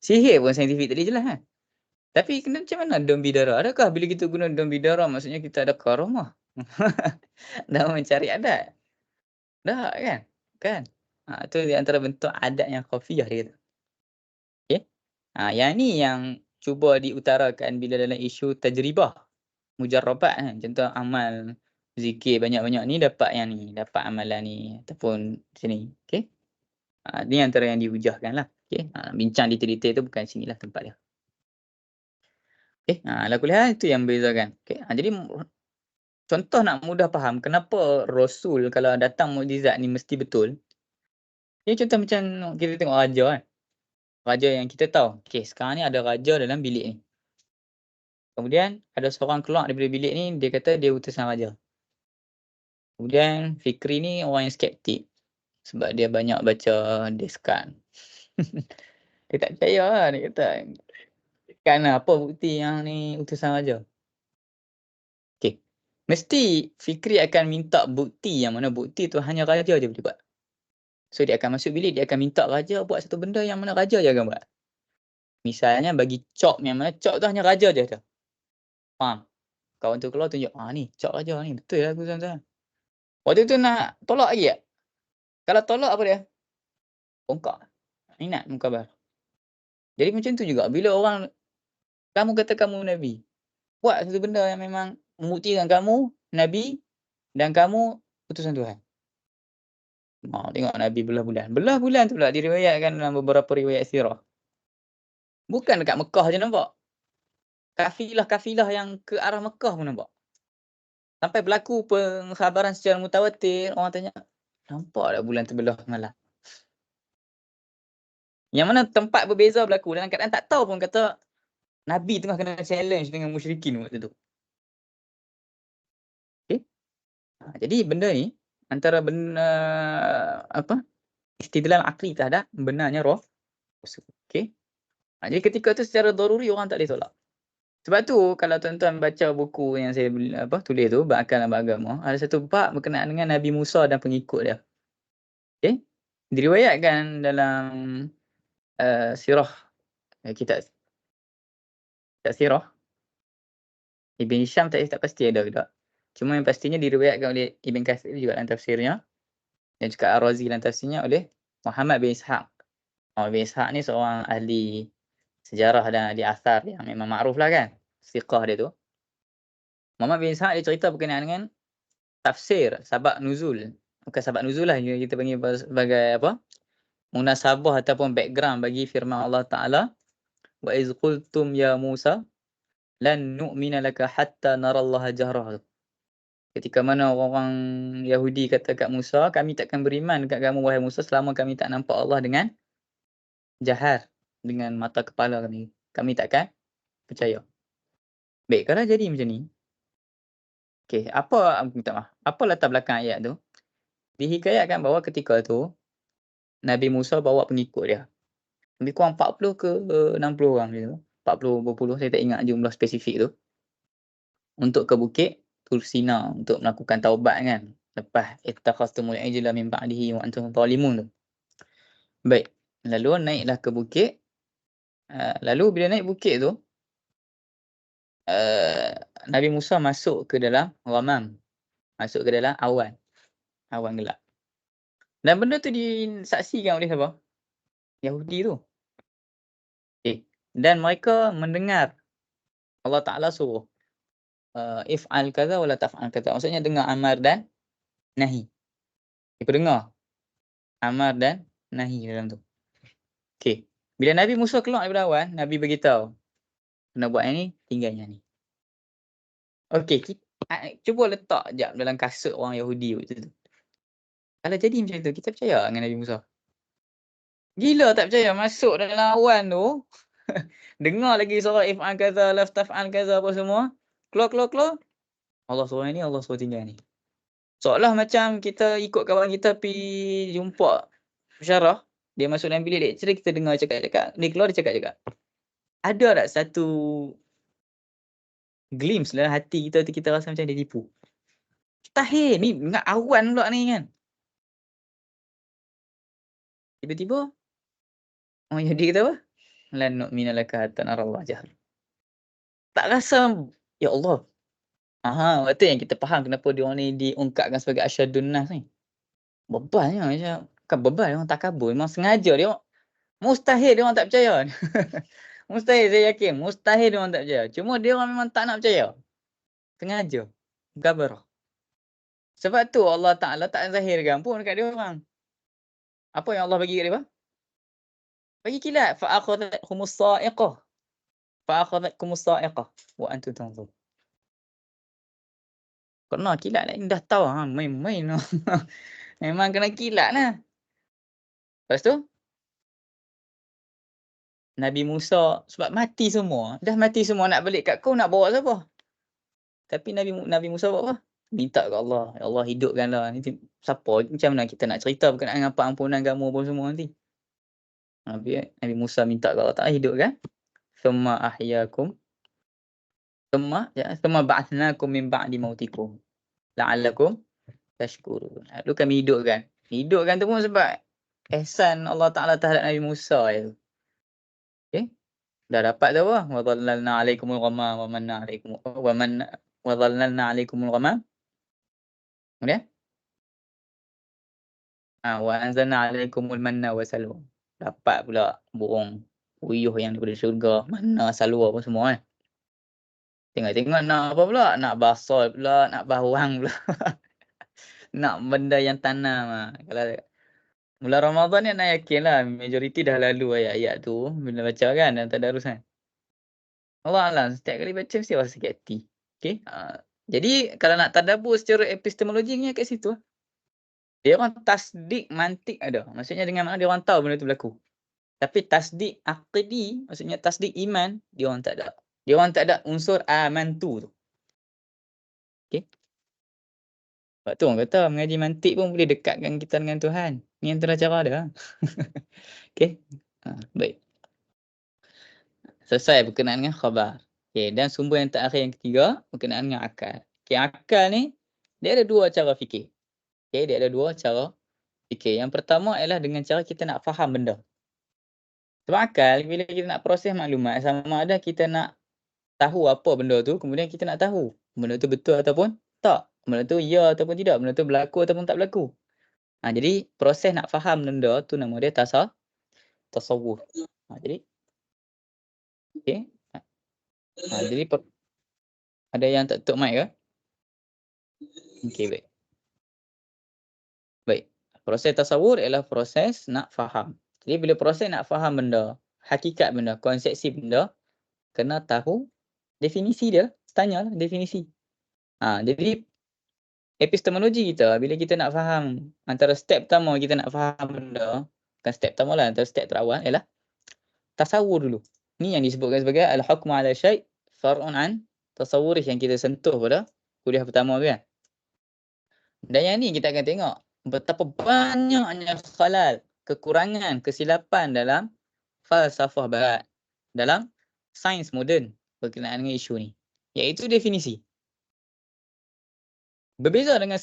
Sihir pun saintifik tak jelas kan. Tapi macam mana daun bidara? Adakah bila kita guna daun bidara maksudnya kita ada karamah? Dah mencari adat. Tak kan? Kan? Itu di antara bentuk adat yang khafiyah dia kata. Okey. Yang ni yang cuba diutarakan bila dalam isu tajribah. Mujarrabat kan. Contoh amal zikir banyak-banyak ni dapat yang ni, dapat amalan ni ataupun sini. Okey. Ni antara yang dihujahkan lah. Okey. Bincang detail-detail tu bukan sinilah tempat dia. Okey. Ala kulli hal itu yang membezakan. Okey. Jadi contoh nak mudah faham kenapa Rasul kalau datang mukjizat ni mesti betul. Ini contoh macam kita tengok raja kan. Raja yang kita tahu. Okey, sekarang ni ada raja dalam bilik ni. Kemudian ada seorang keluar daripada bilik ni, dia kata dia utusan raja. Kemudian Fikri ni orang yang skeptik. Sebab dia banyak baca Descartes. Dia tak percaya lah, dia kata Kerana apa bukti yang ni utusan raja? Okey. Mesti Fikri akan minta bukti yang mana bukti tu hanya raja je boleh buat. So dia akan masuk bilik, dia akan minta raja buat satu benda yang mana raja je akan buat. Misalnya bagi cop yang mana cop tu hanya raja je ada. Faham? Kawan tu keluar tunjuk, ni cop raja ni, betul lah tuan-tuan. Waktu tu nak tolak lagi tak? Kalau tolak apa dia? Bongkak. Ingat muka khabar. Jadi macam tu juga bila orang kamu kata kamu nabi, buat satu benda yang memang membuktikan kamu nabi dan kamu utusan Tuhan. Tengok Nabi belah bulan. Belah bulan tu pula diriwayatkan dalam beberapa riwayat sirah. Bukan dekat Mekah je nampak. Kafilah-kafilah yang ke arah Mekah pun nampak. Sampai berlaku pengkhabaran secara mutawatir, orang tanya, nampak tak bulan terbelah malam? Yang mana tempat berbeza berlaku dalam keadaan tak tahu pun kata Nabi tengah kena challenge dengan musyrikin waktu tu. Okey. Jadi benda ni antara benda istidlal aqli terhadap benarnya roh. Okey. Jadi ketika tu secara daruri orang tak boleh tolak. Sebab tu kalau tuan-tuan baca buku yang saya tulis tu, Bab Akal dan Bab Agama, ada satu bab berkenaan dengan Nabi Musa dan pengikut dia. Okey. Diriwayatkan dalam sirah kitab sirah Ibn Hisham tak pasti ada ke tak. Cuma yang pastinya diriwayatkan oleh Ibn Katsir juga dalam tafsirnya dan juga Ar-Razi dalam tafsirnya oleh Muhammad bin Ishaq. Ibn Ishaq ni seorang ahli sejarah dan ahli athar yang memang makruf lah kan. Siqah dia tu. Muhammad bin Ishaq dia cerita berkenaan dengan tafsir sabab nuzul. Bukan sabab nuzul lah, kita panggil sebagai apa? Munasabah ataupun background bagi firman Allah Ta'ala. Wa iz qultum ya Musa lan nu'mina laka hatta narallaha jahrah. Ketika mana orang Yahudi kata kat Musa, kami takkan beriman dekat kamu wahai Musa selama kami tak nampak Allah dengan jahar, dengan mata kepala kami. Kami takkan percaya. Baik, kalau jadi macam ni, okey, minta maaf. Apa latar belakang ayat tu? Dihikayatkan bahawa ketika tu Nabi Musa bawa pengikut dia. Lebih kurang 40 ke 60 orang macam tu. 40 berpuluh, saya tak ingat jumlah spesifik tu. Untuk ke Bukit Tur Sina untuk melakukan taubat kan. Lepas ittakhastumul ijla min ba'dihi wa antum zalimun tu. Baik, lalu naiklah ke bukit. Lalu bila naik bukit tu, Nabi Musa masuk ke dalam ghamam. Masuk ke dalam awan. Awan gelap. Dan benda tu disaksikan oleh siapa? Yahudi tu. Okay. Dan mereka mendengar Allah Ta'ala suruh if'al kaza wala taf'al kaza. Maksudnya dengar amar dan nahi. Mereka dengar amar dan nahi dalam tu. Okey. Bila Nabi Musa keluar daripada awan, Nabi beritahu, kena buat yang ni, tinggal yang ni. Okey, cuba letak jap dalam kasut orang Yahudi waktu tu. Kalau jadi macam tu, kita percaya dengan Nabi Musa? Gila tak percaya, masuk dalam awan tu, dengar lagi suara if'al kaza, la taf'al kaza apa semua. Keluar. Allah suruh ni, Allah suruh tinggal ni. Seolah macam kita ikut kawan kita pergi jumpa pensyarah, dia masuk dalam bilik lecturer, kita dengar cakap-cakap, dia keluar dia cakap-cakap. Ada tak satu glimpse dalam hati kita tu kita rasa macam dia tipu? Mustahil, ni ingat awan pula ni kan. Tiba-tiba orang Yahudi kata apa? Lan nu'mina laka hatta narallah jahr. Tak rasa, ya Allah. Itu yang kita faham kenapa dia orang ni diungkapkan sebagai asyadun nas ni. Bebannya macam, bukan beban, dia orang takabur. Memang sengaja dia orang, mustahil dia orang tak percaya. Mustahil, saya yakin. Mustahil dia orang tak percaya. Cuma dia orang memang tak nak percaya. Sengaja. Gabarah. Sebab tu Allah Ta'ala tak zahirkan pun dekat dia orang. Apa yang Allah bagi kat dia? Bagi kilat. Fa'akhadhatkumus sa'iqah. Fa'akhadhatkumus sa'iqah. Wa antum tanzurun. Kena kilat lah. Ini dah tahu. Main-main. Memang kena kilat lah. Lepas tu, Nabi Musa, sebab mati semua. Dah mati semua, nak balik kat kau, nak bawa siapa? Tapi Nabi Musa buat apa? Minta ke Allah. Ya Allah, hidupkanlah. Ni siapa? Macam mana kita nak cerita berkenaan dengan pengampunan kamu apa semua nanti? Nabi Musa minta ke Allah Ta'ala hidupkan thumma ahyakum, thumma ba'atsnakum min ba'di mautikum la'allakum tashkurun. Lalu kami hidupkan. Hidupkan tu pun sebab ihsan Allah Ta'ala terhadap Nabi Musa itu. Okey? Dah dapat tu apa? Wa dhallalna 'alaikumul ghamam wa manna 'alaikum wa manna wa dhallalna 'alaikumul ghamam. Kemudian wa anzalna 'alaikumul manna wa salwa. Dapat pula burung puyuh yang daripada syurga, manna, salwa apa semua kan. Tengok-tengok nak apa pula? Nak basal pula, nak bawang pula. Nak benda yang tanam Kalau bulan Ramadan ni nak yakinlah majoriti dah lalu ayat-ayat tu bila baca kan dalam tadarus kan. Allah alam setiap kali baca mesti rasa sakit hati. Okey? Jadi kalau nak tadabbur secara epistemologinya kat situ. Dia orang tasdik mantik ada. Maksudnya dengan makna dia orang tahu benda tu berlaku. Tapi tasdik aqdi, maksudnya tasdik iman, dia orang tak ada. Dia orang tak ada unsur amantu tu. Okey? Sebab tu orang kata mengaji mantik pun boleh dekatkan kita dengan Tuhan. Ni antara cara dia. Okey? Baik. Selesai berkenaan dengan khabar. Okey, dan sumber yang terakhir yang ketiga berkenaan dengan akal. Okey, akal ni dia ada dua cara fikir. Okey, dia ada dua cara fikir. Yang pertama ialah dengan cara kita nak faham benda. Sebab akal bila kita nak proses maklumat, sama ada kita nak tahu apa benda tu, kemudian kita nak tahu benda tu betul ataupun tak. Benda tu ya ataupun tidak, benda tu berlaku ataupun tak berlaku. Jadi proses nak faham benda tu nama dia tasawwur. Jadi okey. Jadi ada yang tak tutup mic ke? Okey, baik. Baik. Proses tasawur ialah proses nak faham. Jadi bila proses nak faham benda, hakikat benda, konsepsi benda, kena tahu definisi dia. Tanyalah definisi. Jadi epistemologi kita bila kita nak faham antara step pertama kita nak faham benda, bukan step pertama lah, antara step terawal ialah tasawur dulu. Ni yang disebutkan sebagai al-hukmu 'ala syai' far'un an tasawwurih yang kita sentuh pada kuliah pertama tu kan. Dan yang ni kita akan tengok betapa banyaknya khalal, kekurangan, kesilapan dalam falsafah barat, dalam sains moden berkenaan dengan isu ni, iaitu definisi. Berbeza dengan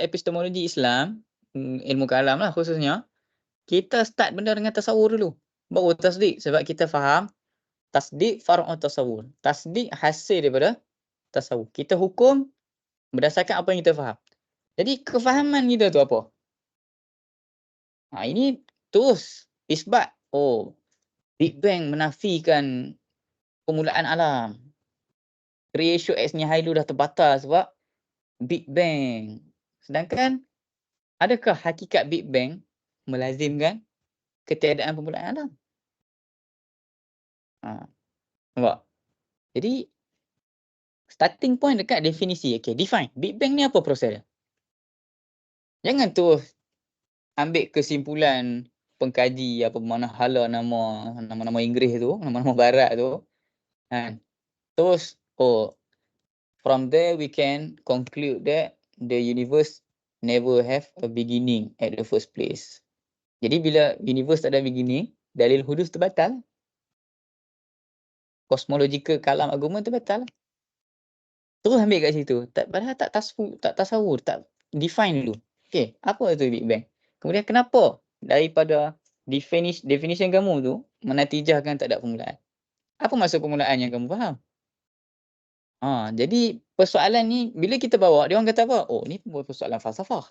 epistemologi Islam, ilmu kalam lah khususnya, kita start benda dengan tasawur dulu, baru tasdik, sebab kita faham tasdik far'u tasawur. Tasdik hasil daripada tasawur. Kita hukum berdasarkan apa yang kita faham. Jadi kefahaman kita tu apa? Ini terus isbat. Big Bang menafikan permulaan alam. Creation ex nihilo dah terbatal sebab Big Bang. Sedangkan adakah hakikat Big Bang melazimkan ketiadaan permulaan alam? Nampak? Jadi starting point dekat definisi. Okay, define. Big Bang ni apa proses dia? Jangan terus ambil kesimpulan pengkaji apa mana hala nama-nama Inggeris tu, nama-nama barat tu. Kan? Terus from there we can conclude that the universe never have a beginning at the first place. Jadi bila universe tak ada beginning, dalil hudus terbatal. Cosmological kalam argument terbatal. Terus ambil kat situ. Padahal tak tasawur, tak define dulu. Okay, apa tu Big Bang? Kemudian kenapa daripada definition kamu tu menatijahkan tak ada permulaan? Apa maksud permulaan yang kamu faham? Jadi persoalan ni bila kita bawa, dia orang kata apa? Ni persoalan falsafah.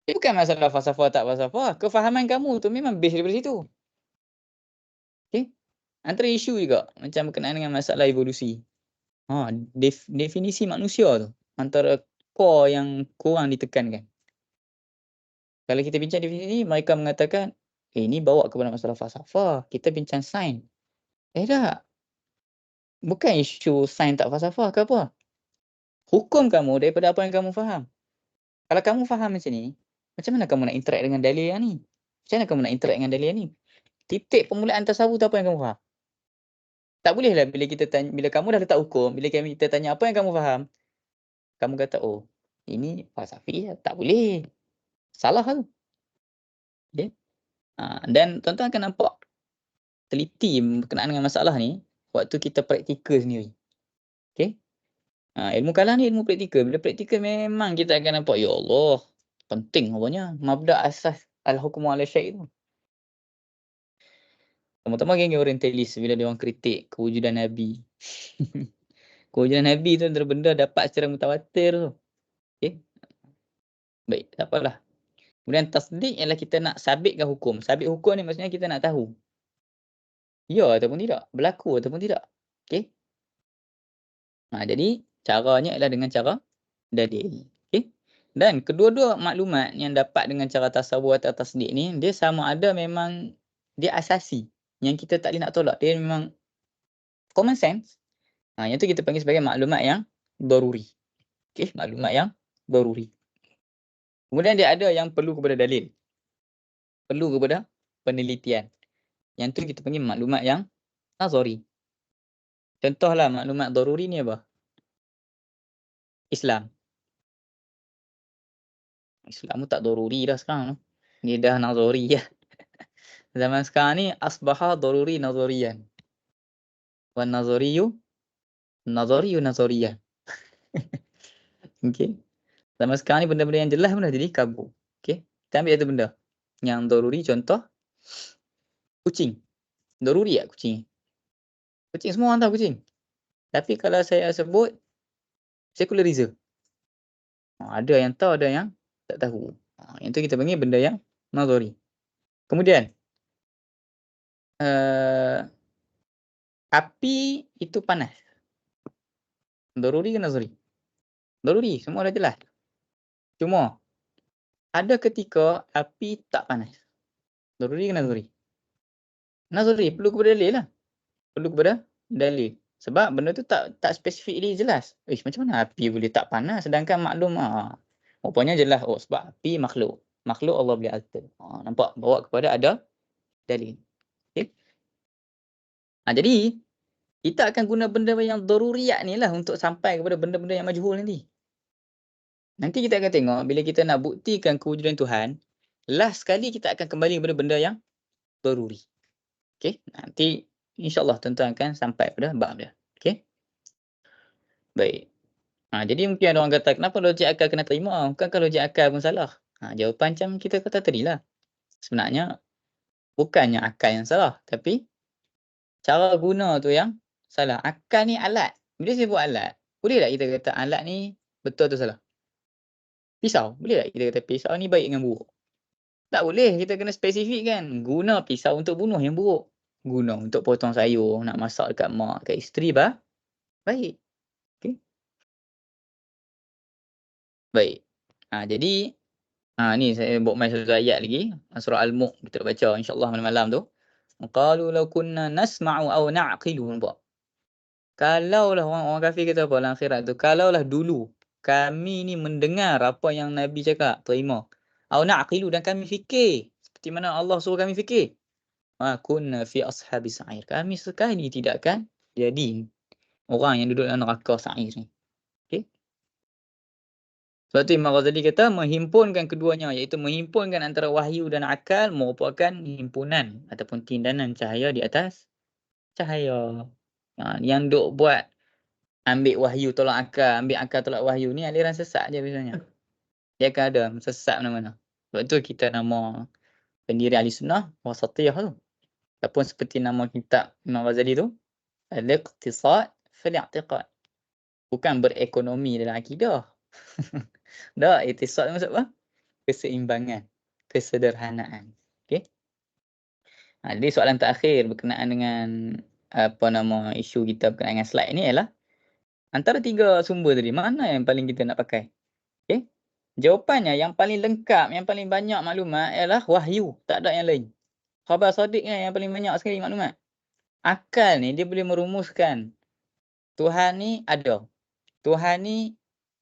Ini bukan masalah falsafah tak falsafah. Kefahaman kamu tu memang base daripada situ. Okay? Antara isu juga macam berkenaan dengan masalah evolusi. Definisi manusia tu antara core yang kurang ditekankan. Kalau kita bincang definisi, mereka mengatakan, ini bawa kepada masalah falsafah. Kita bincang sains. Tak. Bukan isu sains tak falsafah ke apa. Hukum kamu daripada apa yang kamu faham. Kalau kamu faham macam ni, macam mana kamu nak interact dengan dalil yang ni? Macam mana kamu nak interact dengan dalil yang ni? Titik permulaan tasawuf tu apa yang kamu faham? Tak bolehlah bila kamu dah letak hukum, bila kita tanya apa yang kamu faham, kamu kata, ini falsafi, tak boleh. Salah tu. Okay? Dan tuan-tuan akan nampak teliti berkenaan dengan masalah ni waktu kita praktikal sendiri. Okey? Ilmu kalam ni ilmu praktikal. Bila praktikal memang kita akan nampak, ya Allah, penting rupanya mabda' asas al-hukmu 'ala syai' tu. Terutama geng-geng orientalis bila dia orang kritik kewujudan Nabi. Kewujudan Nabi tu antara benda dapat secara mutawatir tu. Okey? Baik, tak apalah. Kemudian tasdik ialah kita nak sabitkan hukum. Sabit hukum ni maksudnya kita nak tahu, ya ataupun tidak, berlaku ataupun tidak. Okey? Jadi caranya ialah dengan cara dalil. Okey? Dan kedua-dua maklumat yang dapat dengan cara tasawwur atau tasdik ni, dia sama ada memang dia asasi, yang kita tak boleh nak tolak. Dia memang common sense. Yang tu kita panggil sebagai maklumat yang daruri. Okey, maklumat yang daruri. Kemudian dia ada yang perlu kepada dalil. Perlu kepada penelitian. Yang tu kita panggil maklumat yang nazari. Contohlah maklumat daruri ni apa? Islam. Islam tu tak daruri dah sekarang tu. Dia dah nazari lah. Zaman sekarang ni asbaha daruri nazariyan. Wan nazariyu nazariyan. Okey. Zaman sekarang ni benda-benda yang jelas pun dah jadi kabur. Okey. Kita ambil satu benda yang daruri, contoh kucing. Daruri tak kucing? Kucing semua orang tahu kucing. Tapi kalau saya sebut secularism, ada yang tahu, ada yang tak tahu. Yang tu kita panggil benda yang nazari. Kemudian api itu panas. Daruri ke nazari? Daruri, semua dah jelas. Cuma ada ketika api tak panas. Daruri ke nazari? Nazari, perlu kepada dalil lah. Perlu kepada dalil. Sebab benda tu tak spesifik jelas. Macam mana api boleh tak panas sedangkan maklum rupanya jelas. Sebab api makhluk. Makhluk Allah boleh alter. Nampak? Bawa kepada ada dalil. Okay? Jadi kita akan guna benda yang daruriyat ni lah untuk sampai kepada benda-benda yang majhul nanti. Nanti kita akan tengok bila kita nak buktikan kewujudan Tuhan, last sekali kita akan kembali kepada benda yang daruri. Okey, nanti insya-Allah tuan-tuan akan sampai pada bab dia. Okey. Baik. Jadi mungkin ada orang kata, kenapa logik akal kena terima? Bukankah logik akal pun salah? Jawapan macam kita kata tadilah. Sebenarnya bukannya akal yang salah, tapi cara guna tu yang salah. Akal ni alat. Bila saya sebut alat, boleh tak kita kata alat ni betul atau salah? Pisau, boleh tak kita kata pisau ni baik dengan buruk? Tak boleh, kita kena spesifikkan. Guna pisau untuk bunuh yang buruk. Guna untuk potong sayur, nak masak dekat mak, dekat isteri, baik. Okay. Baik. Jadi, ni saya buat main satu ayat lagi. Surah Al-Mulk, kita baca insyaAllah malam-malam tu. Qalu law kunna nasma'u aw na'qilu. Nampak? Kalaulah orang kafir kata apa dalam akhirat tu. Kalaulah dulu kami ni mendengar apa yang Nabi cakap, terima. Aw na'qilu, dan kami fikir. Seperti mana Allah suruh kami fikir. Kunna fi ashabis sa'ir. Kami sekali tidak akan jadi orang yang duduk dalam neraka sa'ir ni. Okey. Sebab tu Imam Ghazali kata menghimpunkan keduanya, iaitu menghimpunkan antara wahyu dan akal merupakan himpunan ataupun tindanan cahaya di atas cahaya. Yang duk buat ambil wahyu tolak akal, ambil akal tolak wahyu ni aliran sesat je biasanya. Dia akan ada sesat mana-mana. Sebab tu kita nama pendiri Ahli Sunnah Wasatiyah tu. Ataupun seperti nama kitab Imam Ghazali tu, Al-Iqtisad fil I'tiqad. Bukan berekonomi dalam akidah. Dah, iqtisad maksud apa? Keseimbangan, kesederhanaan. Okey. Jadi soalan terakhir berkenaan dengan isu kita berkenaan dengan slide ni ialah antara 3 sumber tadi, mana yang paling kita nak pakai? Okey. Jawapannya yang paling lengkap, yang paling banyak maklumat ialah wahyu, tak ada yang lain. Khabar sadiq yang paling banyak sekali maklumat. Akal ni dia boleh merumuskan Tuhan ni ada. Tuhan ni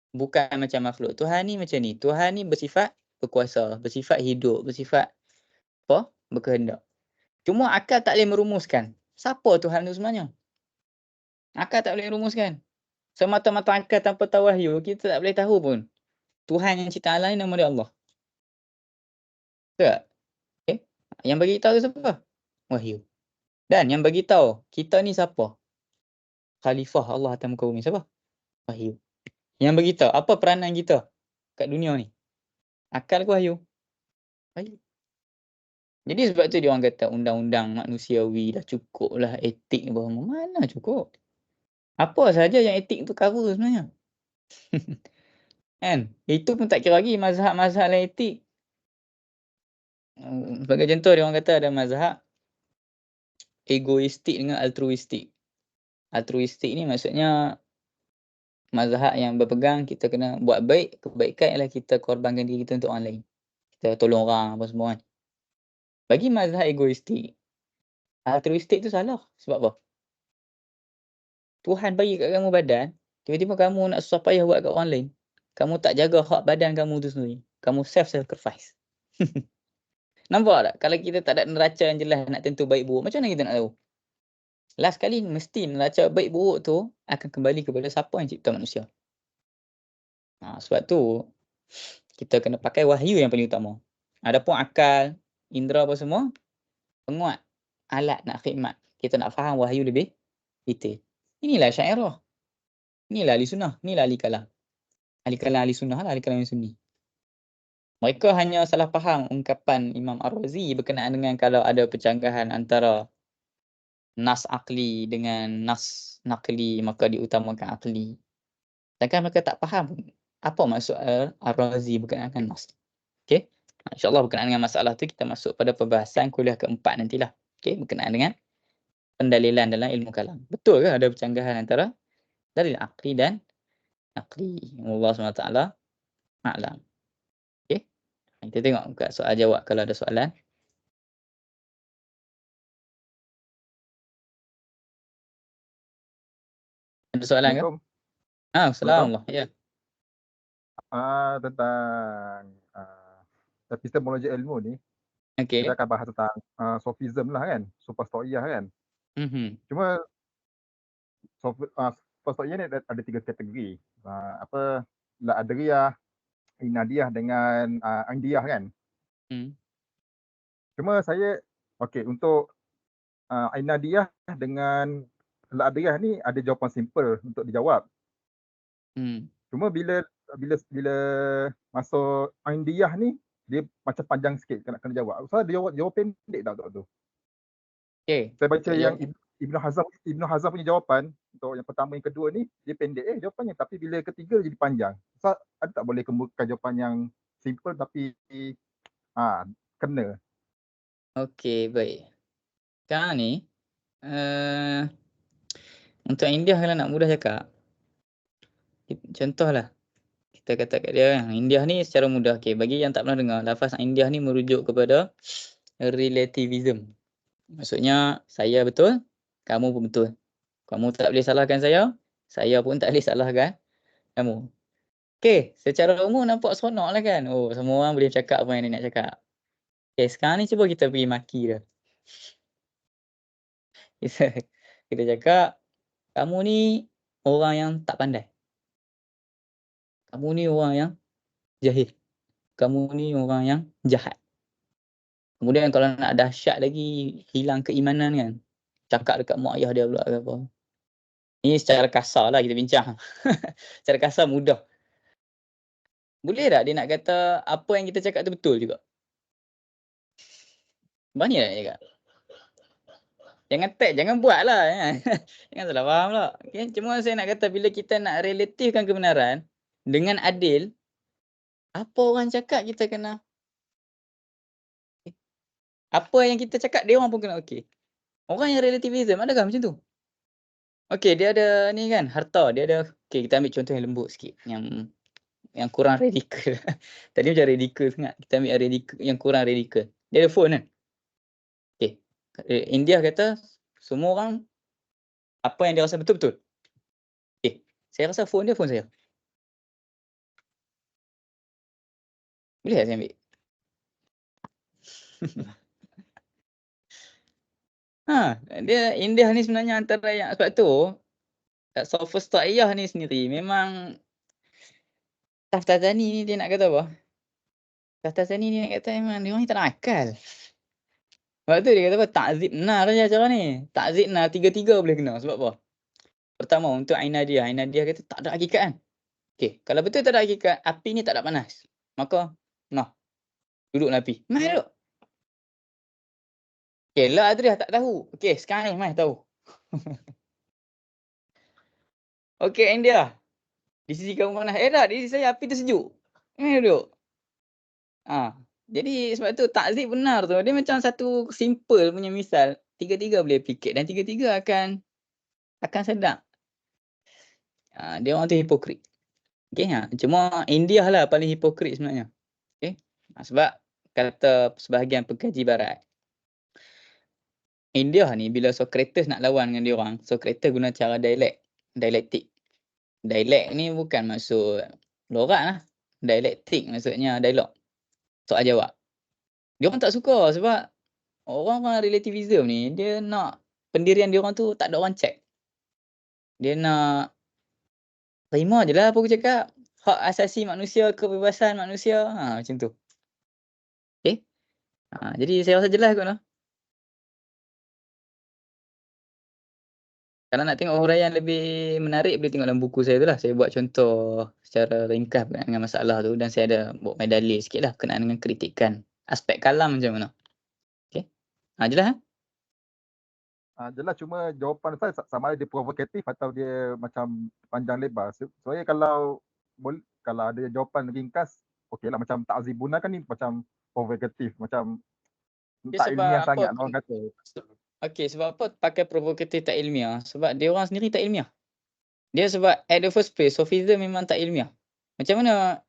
bukan macam makhluk. Tuhan ni macam ni. Tuhan ni bersifat berkuasa, bersifat hidup, bersifat apa? Berkehendak. Cuma akal tak boleh merumuskan siapa Tuhan tu sebenarnya. Akal tak boleh merumuskan. Semata-mata akal tanpa tahu wahyu, kita tak boleh tahu pun Tuhan yang cipta alam ni nama dia Allah. Betul tak? Okay. Yang bagi tahu tu siapa? Wahyu. Dan yang bagi tahu kita ni siapa? Khalifah Allah atas muka bumi. Siapa? Wahyu. Yang bagi tahu apa peranan kita kat dunia ni? Akal ke wahyu? Wahyu. Jadi sebab tu dia orang kata undang-undang manusiawi dah cukup lah, etik apa. Mana cukup? Apa saja yang etik tu cover sebenarnya. Kan? Itu pun tak kira lagi mazhab-mazhab lain etik. Sebagai contoh dia orang kata ada mazhab egoistik dengan altruistik. Altruistik ni maksudnya mazhab yang berpegang kita kena buat baik, kebaikan ialah kita korbankan diri kita untuk orang lain. Kita tolong orang apa semua kan. Bagi mazhab egoistik, altruistik tu salah. Sebab apa? Tuhan bagi kat kamu badan, tiba-tiba kamu nak susah payah buat kat orang lain. Kamu tak jaga hak badan kamu tu sendiri. Kamu self-sacrifice. Nampak tak? Kalau kita tak ada neraca yang jelas nak tentu baik buruk, macam mana kita nak tahu? Last kali mesti neraca baik buruk tu akan kembali kepada siapa yang cipta manusia. Sebab tu kita kena pakai wahyu yang paling utama. Adapun akal, indera apa semua, penguat, alat nak khidmat. Kita nak faham wahyu lebih detail. Inilah Asy'ariyah. Inilah ahli sunnah, inilah ahli kalam. Ahli kalam ahli sunnah lah, ahli kalam yang sunni. Mereka hanya salah faham ungkapan Imam Ar-Razi berkenaan dengan kalau ada percanggahan antara nas akli dengan nas naqli, maka diutamakan akli. Sedangkan mereka tak faham apa maksud Ar-Razi berkenaan dengan nas. Okey. InsyaAllah berkenaan dengan masalah tu kita masuk pada perbahasan kuliah keempat nantilah. Okey, berkenaan dengan pendalilan dalam ilmu kalam. Betul ke ada percanggahan antara dalil akli dan naqli? Allah SWT a'lam. Okey. Kita tengok kat soal jawab kalau ada soalan. Ada soalan ke? Assalamualaikum. Assalamualaikum. Ya. Tentang epistemologi ilmu ni, Okey. kita akan bahas tentang sofism lah kan, superstoiyah kan. Cuma superstoiyah ni ada 3 kategori. La'adriyah, inadiyah dengan indiyah kan. Cuma saya untuk inadiyah dengan la'adriyah ni ada jawapan simple untuk dijawab. Cuma bila masuk indiyah ni dia macam panjang sikit kena jawab. So dia jawab pendek tak tu? Okey. Saya baca yang Ibn Hazm punya jawapan untuk yang pertama yang kedua ni dia pendek jawapannya, tapi bila ketiga jadi panjang. So ada tak boleh kemukakan jawapan yang simple tapi kena. Okey, baik. Sekarang ni untuk India kalau nak mudah cakap, contohlah kita kata kat dia yang India ni secara mudah. Okey, bagi yang tak pernah dengar, lafaz India ni merujuk kepada relativism. Maksudnya saya betul, kamu pun betul. Kamu tak boleh salahkan saya pun tak boleh salahkan kamu. Okey, secara umum nampak seronok lah kan. Oh, semua orang boleh cakap apa yang dia nak cakap. Okey, sekarang ni cuba kita pergi maki dia. Kita cakap, kamu ni orang yang tak pandai. Kamu ni orang yang jahil. Kamu ni orang yang jahat. Kemudian kalau nak dahsyat lagi, hilang keimanan kan. Cakap dekat mak ayah dia pula ke apa. Ini secara kasar lah kita bincang. Secara kasar mudah. Boleh tak dia nak kata apa yang kita cakap tu betul juga? Banyak nak cakap. Jangan tag, jangan buat lah. Jangan salah faham pula. Okay? Cuma saya nak kata bila kita nak relatifkan kebenaran dengan adil, apa orang cakap kita kena. Apa yang kita cakap dia orang pun kena okey. Orang yang relativism adakah macam tu? Okey, dia ada ni kan, harta. Dia ada, okey kita ambil contoh yang lembut sikit. Yang kurang radikal. Tadi macam radikal sangat. Kita ambil yang kurang radikal. Dia ada phone kan? Okey. India kata semua orang apa yang dia rasa betul-betul. Okey. Saya rasa phone dia phone saya. Boleh tak saya ambil? Dia India ni sebenarnya antara yang sebab tu Sophosta'iyah ni sendiri memang Taftazani ni dia nak kata apa? Taftazani ni nak kata memang dia orang ni tak nak akal. Sebab tu dia kata apa? Ta'zib nar je cara ni. Ta'zib nar tiga-tiga boleh kena. Sebab apa? Pertama untuk Ainadiah. Ainadiah kata tak ada hakikat kan. Okey, kalau betul tak ada hakikat, api ni tak ada panas. Maka, nah, duduklah api. Mai duduk. Okey, lah Adriah tak tahu. Okey, sekarang ni mai tahu. Okey, India. Di sisi kamu panas. Tak, di sisi saya api tu sejuk. Mai duduk. Jadi sebab tu takzib benar tu. Dia macam satu simple punya misal. Tiga-tiga boleh fikir dan tiga-tiga akan sedap. Dia orang tu hipokrit. Okey, cuma India lah paling hipokrit sebenarnya. Okey. Sebab kata sebahagian pengkaji barat, India ni bila Socrates nak lawan dengan dia orang, Socrates guna cara dialektik. Dialek ni bukan maksud lorat lah. Dialektik maksudnya dialog. Soal jawab. Dia orang tak suka sebab orang relativism ni dia nak pendirian dia orang tu tak ada orang check. Dia nak terima je lah apa aku cakap. Hak asasi manusia, kebebasan manusia. Macam tu. Okey. Jadi saya rasa jelas kot lah. Kalau nak tengok huraian lebih menarik boleh tengok dalam buku saya tu lah. Saya buat contoh secara ringkas berkenaan dengan masalah tu dan saya ada buat main dalil sikit lah berkenaan dengan kritikan aspek kalam macam mana. Okey. Jelas kan? Jelas, cuma jawapan saya sama ada dia provokatif atau dia macam panjang lebar. Saya kalau ada jawapan ringkas, okeylah, macam Ta'zib Bunar kan ni macam provokatif, macam tak ilmiah sangat orang kata. Okey, sebab apa pakai provokatif tak ilmiah? Sebab dia orang sendiri tak ilmiah. Dia sebab at the first place, sofism memang tak ilmiah. Macam mana?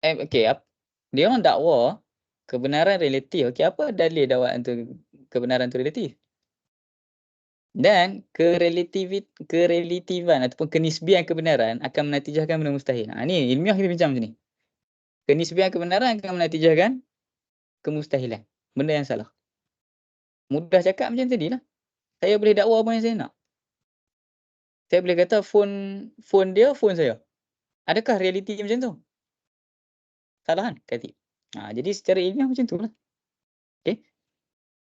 Dia orang dakwa kebenaran relatif. Okey, apa dalil dakwaan tu kebenaran tu relatif? Dan kerelatifan ataupun kenisbian kebenaran akan menatijahkan benda mustahil. Ni ilmiah kita bincang macam ni. Kenisbian kebenaran akan menatijahkan kemustahilan. Benda yang salah. Mudah cakap macam tadi lah. Saya boleh dakwa apa yang saya nak. Saya boleh kata phone dia, phone saya. Adakah realiti macam tu? Salah kan? Kata. Jadi secara ilmiah macam tu lah. Okay?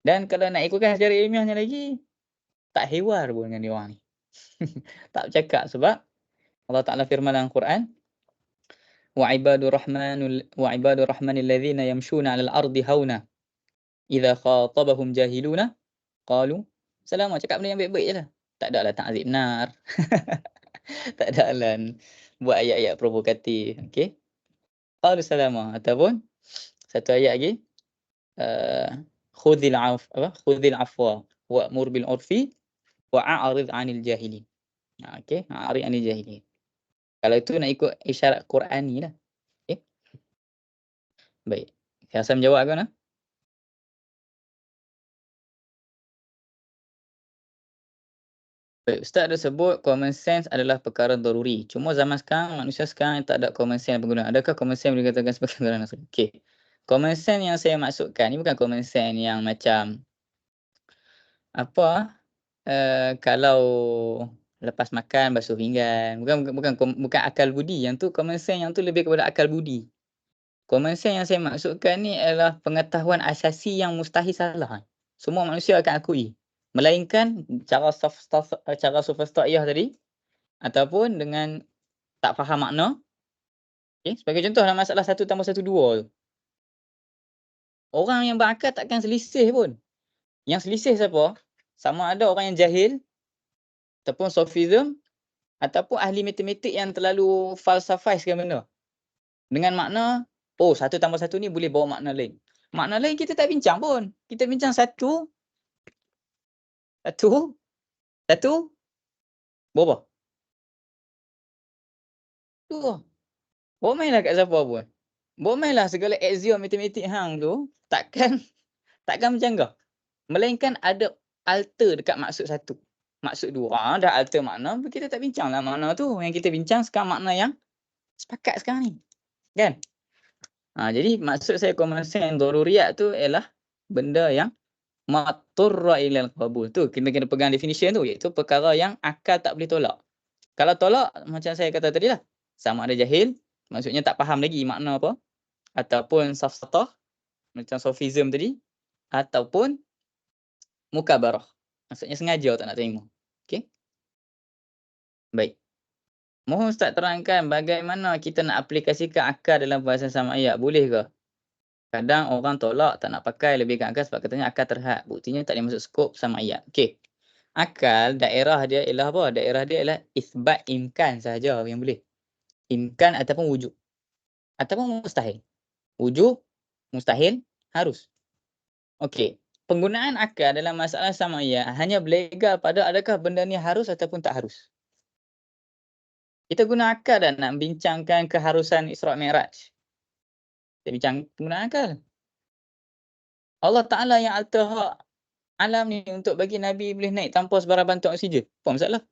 Dan kalau nak ikutkan secara ilmiahnya lagi, tak hewar pun dengan dia orang ni. Tak bercakap sebab Allah Ta'ala firman dalam Quran, وَعِبَادُ الرَّحْمَنِ الَّذِينَ يَمْشُونَ عَلَى الْأَرْضِ هَوْنًا إِذَا خَاطَبَهُمْ جَاهِلُونَ قَالُوا سَلَامًا. Cakap benda yang baik-baik je lah. Tak ada lah ta'zib nar. Tak ada lah buat ayat-ayat provokatif. Okay? Qalu salama. Ataupun satu ayat lagi, khudhil afwa wa'mur bil urfi wa'arid 'anil jahilin. Okey, a'rid 'anil jahilin. Kalau itu nak ikut isyarat Qurani lah. Okey. Baik. Saya rasa menjawab kan? Baik, Ustaz ada sebut common sense adalah perkara daruri. Cuma zaman sekarang, manusia sekarang tak ada common sense pengguna. Adakah common sense boleh dikatakan sebagai perkara daruri? Okey. Common sense yang saya maksudkan ni bukan common sense yang macam apa? Kalau lepas makan basuh pinggan. Bukan akal budi. Yang tu common sense, yang tu lebih kepada akal budi. Common sense yang saya maksudkan ni adalah pengetahuan asasi yang mustahil salah. Semua manusia akan akui. Melainkan cara sofistikiyah tadi ataupun dengan tak faham makna. Okay? Sebagai contoh dalam masalah 1 + 1 = 2 tu. Orang yang berakal takkan selisih pun. Yang selisih siapa? Sama ada orang yang jahil ataupun sofism ataupun ahli matematik yang terlalu falsafaiskan benda. Dengan makna, 1 + 1 ni boleh bawa makna lain. Makna lain kita tak bincang pun. Kita bincang satu. Berapa? 2. Bawa mainlah kat siapa pun. Bawa mainlah segala axiom matematik hang tu. Takkan bercanggah. Melainkan ada alter dekat maksud 1. Maksud 2. Dah alter makna. Kita tak bincang lah makna tu. Yang kita bincang sekarang makna yang sepakat sekarang ni. Kan? Jadi maksud saya common sense daruriyat tu ialah benda yang maturra ilal qabul. Tu kena pegang definition tu, iaitu perkara yang akal tak boleh tolak. Kalau tolak, macam saya kata tadi lah, sama ada jahil, maksudnya tak faham lagi makna apa, ataupun safsatah, macam sofism tadi, ataupun mukabarah. Maksudnya sengaja tak nak terima. Okey? Baik. Mohon Ustaz terangkan bagaimana kita nak aplikasikan akal dalam bahasan sam'iyat, boleh ke? Kadang orang tolak tak nak pakai lebihkan akal sebab katanya akal terhad. Buktinya tak boleh masuk skop sam'iyat. Okey. Akal daerah dia ialah apa? Daerah dia ialah isbat imkan sahaja yang boleh. Imkan ataupun wujud. Ataupun mustahil. Wujud, mustahil, harus. Okey. Penggunaan akal dalam masalah sam'iyat hanya berlegar pada adakah benda ni harus ataupun tak harus. Kita guna akal dah nak bincangkan keharusan Isra' Mi'raj. Kita bincang penggunaan akal. Allah Ta'ala yang al-tahak alam ni untuk bagi Nabi boleh naik tanpa sebarang bantuan oksigen. Apa masalah?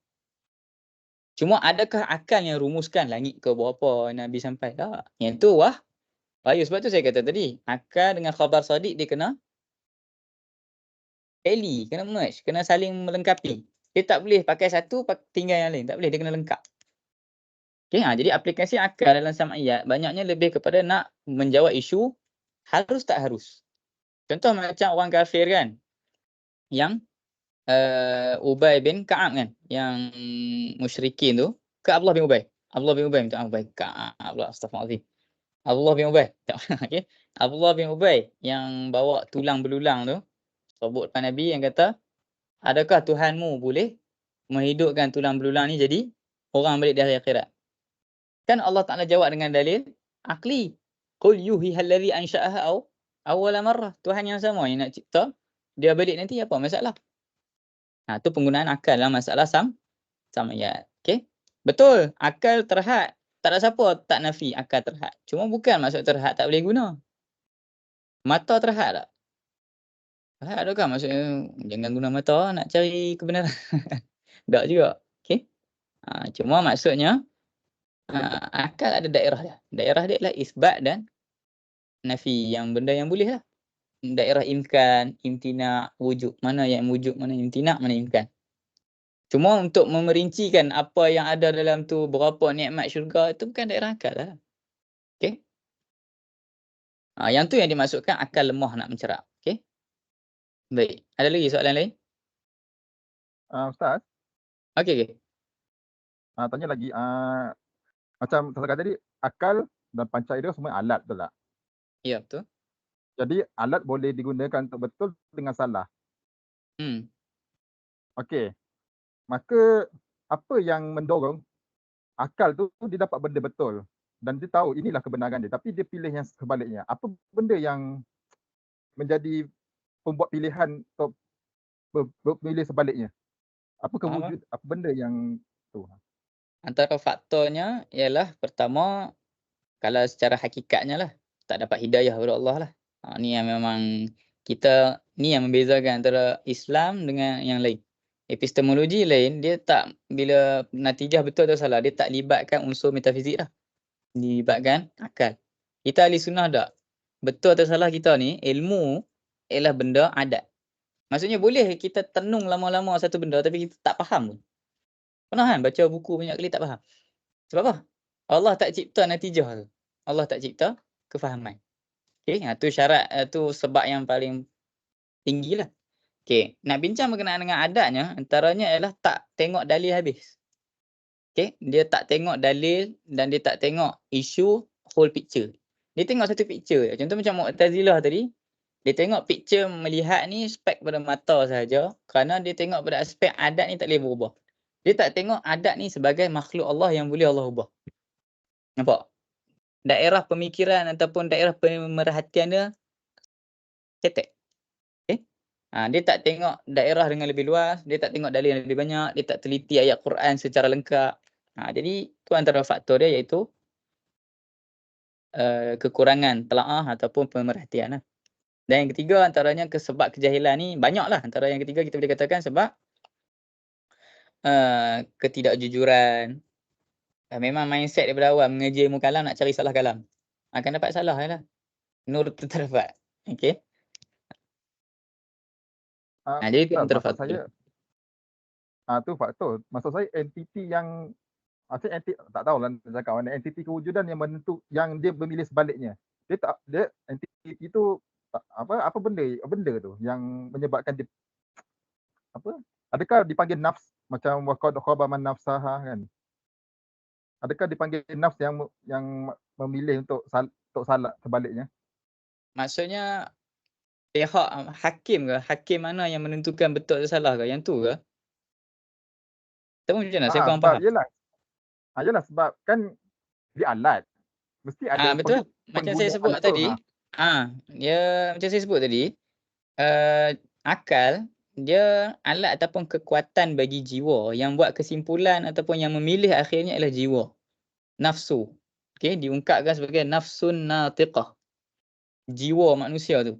Cuma adakah akal yang rumuskan langit ke berapa Nabi sampai? Tak. Yang tu bahaya. Sebab tu saya kata tadi, akal dengan khabar sadiq dia kena tally, kena merge, kena saling melengkapi. Dia tak boleh pakai satu, tinggal yang lain. Tak boleh, dia kena lengkap. Okay, jadi aplikasi akal dalam sam'iyat banyaknya lebih kepada nak menjawab isu harus tak harus. Contoh macam orang kafir kan, yang Ubay bin Ka'ab kan, yang musyrikin tu, ke Abdullah bin Ubay. Abdullah bin Ubay, minta Ubay. Ka'ab, astagfirullahaladzim. Abdullah bin Ubay. Okay. Abdullah bin Ubay yang bawa tulang belulang tu, sebut depan Nabi yang kata, adakah Tuhanmu boleh menghidupkan tulang belulang ni jadi orang balik di hari akhirat? Kan Allah Ta'ala jawab dengan dalil akli. Qul yuhihal ladzi ansha'aha awwala marrah. Tuhan yang sama yang nak cipta, dia balik nanti apa masalah? Tu penggunaan akal dalam masalah sam'iyat. Okey? Betul, akal terhad. Tak ada siapa tak nafi akal terhad. Cuma bukan maksud terhad tak boleh guna. Mata terhad tak? Terhad tu kan maksudnya jangan guna mata nak cari kebenaran. Tak juga. Okey? Cuma maksudnya akal ada daerah dia. Daerah dia adalah isbat dan nafi, yang benda yang boleh lah. Daerah imkan, imtina, wujud. Mana yang wujud, mana imtina, mana imkan. Cuma untuk memerincikan apa yang ada dalam tu, berapa nikmat syurga, itu bukan daerah akal lah. Okey? Yang tu yang dimaksudkan akal lemah nak mencerap. Okey? Baik. Ada lagi soalan lain? Ustaz, Okey. tanya lagi. Macam saya kata tadi, akal dan panca indera semua alat, betul tak? Ya, betul. Jadi alat boleh digunakan untuk betul dengan salah. Okey. Maka apa yang mendorong akal tu dia dapat benda betul dan dia tahu inilah kebenaran dia, tapi dia pilih yang sebaliknya. Apa benda yang menjadi pembuat pilihan untuk memilih sebaliknya? Apa kewujud, apa benda yang tu? Antara faktornya ialah pertama, kalau secara hakikatnya lah, tak dapat hidayah daripada Allah lah. Ni yang memang kita, ni yang membezakan antara Islam dengan yang lain. Epistemologi lain, dia tak, bila natijah betul atau salah, dia tak libatkan unsur metafizik lah. Dilibatkan akal. Kita ahli sunnah tak? Betul atau salah kita ni, ilmu ialah benda adat. Maksudnya boleh kita tenung lama-lama satu benda tapi kita tak faham pun. Pernah kan baca buku banyak kali tak faham? Sebab apa? Allah tak cipta natijah tu. Allah tak cipta kefahaman. Okey, tu syarat, tu sebab yang paling tinggilah. Okey, nak bincang berkenaan dengan adatnya, antaranya ialah tak tengok dalil habis. Okey, dia tak tengok dalil dan dia tak tengok isu whole picture. Dia tengok satu picture. Contoh macam Mu'tazilah tadi, dia tengok picture melihat ni spek pada mata sahaja kerana dia tengok pada aspek adat ni tak boleh berubah. Dia tak tengok adat ni sebagai makhluk Allah yang boleh Allah ubah. Nampak? Daerah pemikiran ataupun daerah pemerhatian dia cetek. Okay? Dia tak tengok daerah dengan lebih luas, dia tak tengok dalil yang lebih banyak, dia tak teliti ayat Quran secara lengkap. Jadi tu antara faktor dia iaitu kekurangan telaah ataupun pemerhatian lah. Dan yang ketiga antaranya sebab kejahilan ni banyaklah. Antara yang ketiga kita boleh katakan sebab ketidakjujuran. Memang mindset daripada awal mengaji ilmu kalam nak cari salah kalam. Akan dapat salah lah. Nur tu tak dapat. Okey. Jadi itu antara faktor. Saya, tu faktor. Maksud saya entiti yang entiti, tak tahu lah cakap mana, entiti kewujudan yang menentu, yang dia memilih sebaliknya. Dia entiti itu apa benda tu yang menyebabkan dia apa? Adakah dipanggil nafs macam waqad khaba man nafsaha kan? Adakah dipanggil nafs yang memilih untuk salat sebaliknya? Maksudnya pihak hakim ke? Hakim mana yang menentukan betul atau salah ke? Yang tu ke? Tapi macam mana? Saya kurang Sebab faham. yelah sebab kan dia alat. Mesti ada Betul. Macam saya pengguna sebut alat tu. tadi, dia macam saya sebut tadi, akal dia alat ataupun kekuatan bagi jiwa, yang buat kesimpulan ataupun yang memilih akhirnya adalah jiwa. Nafsu. Okey, diungkapkan sebagai nafsun natiqah. Jiwa manusia tu.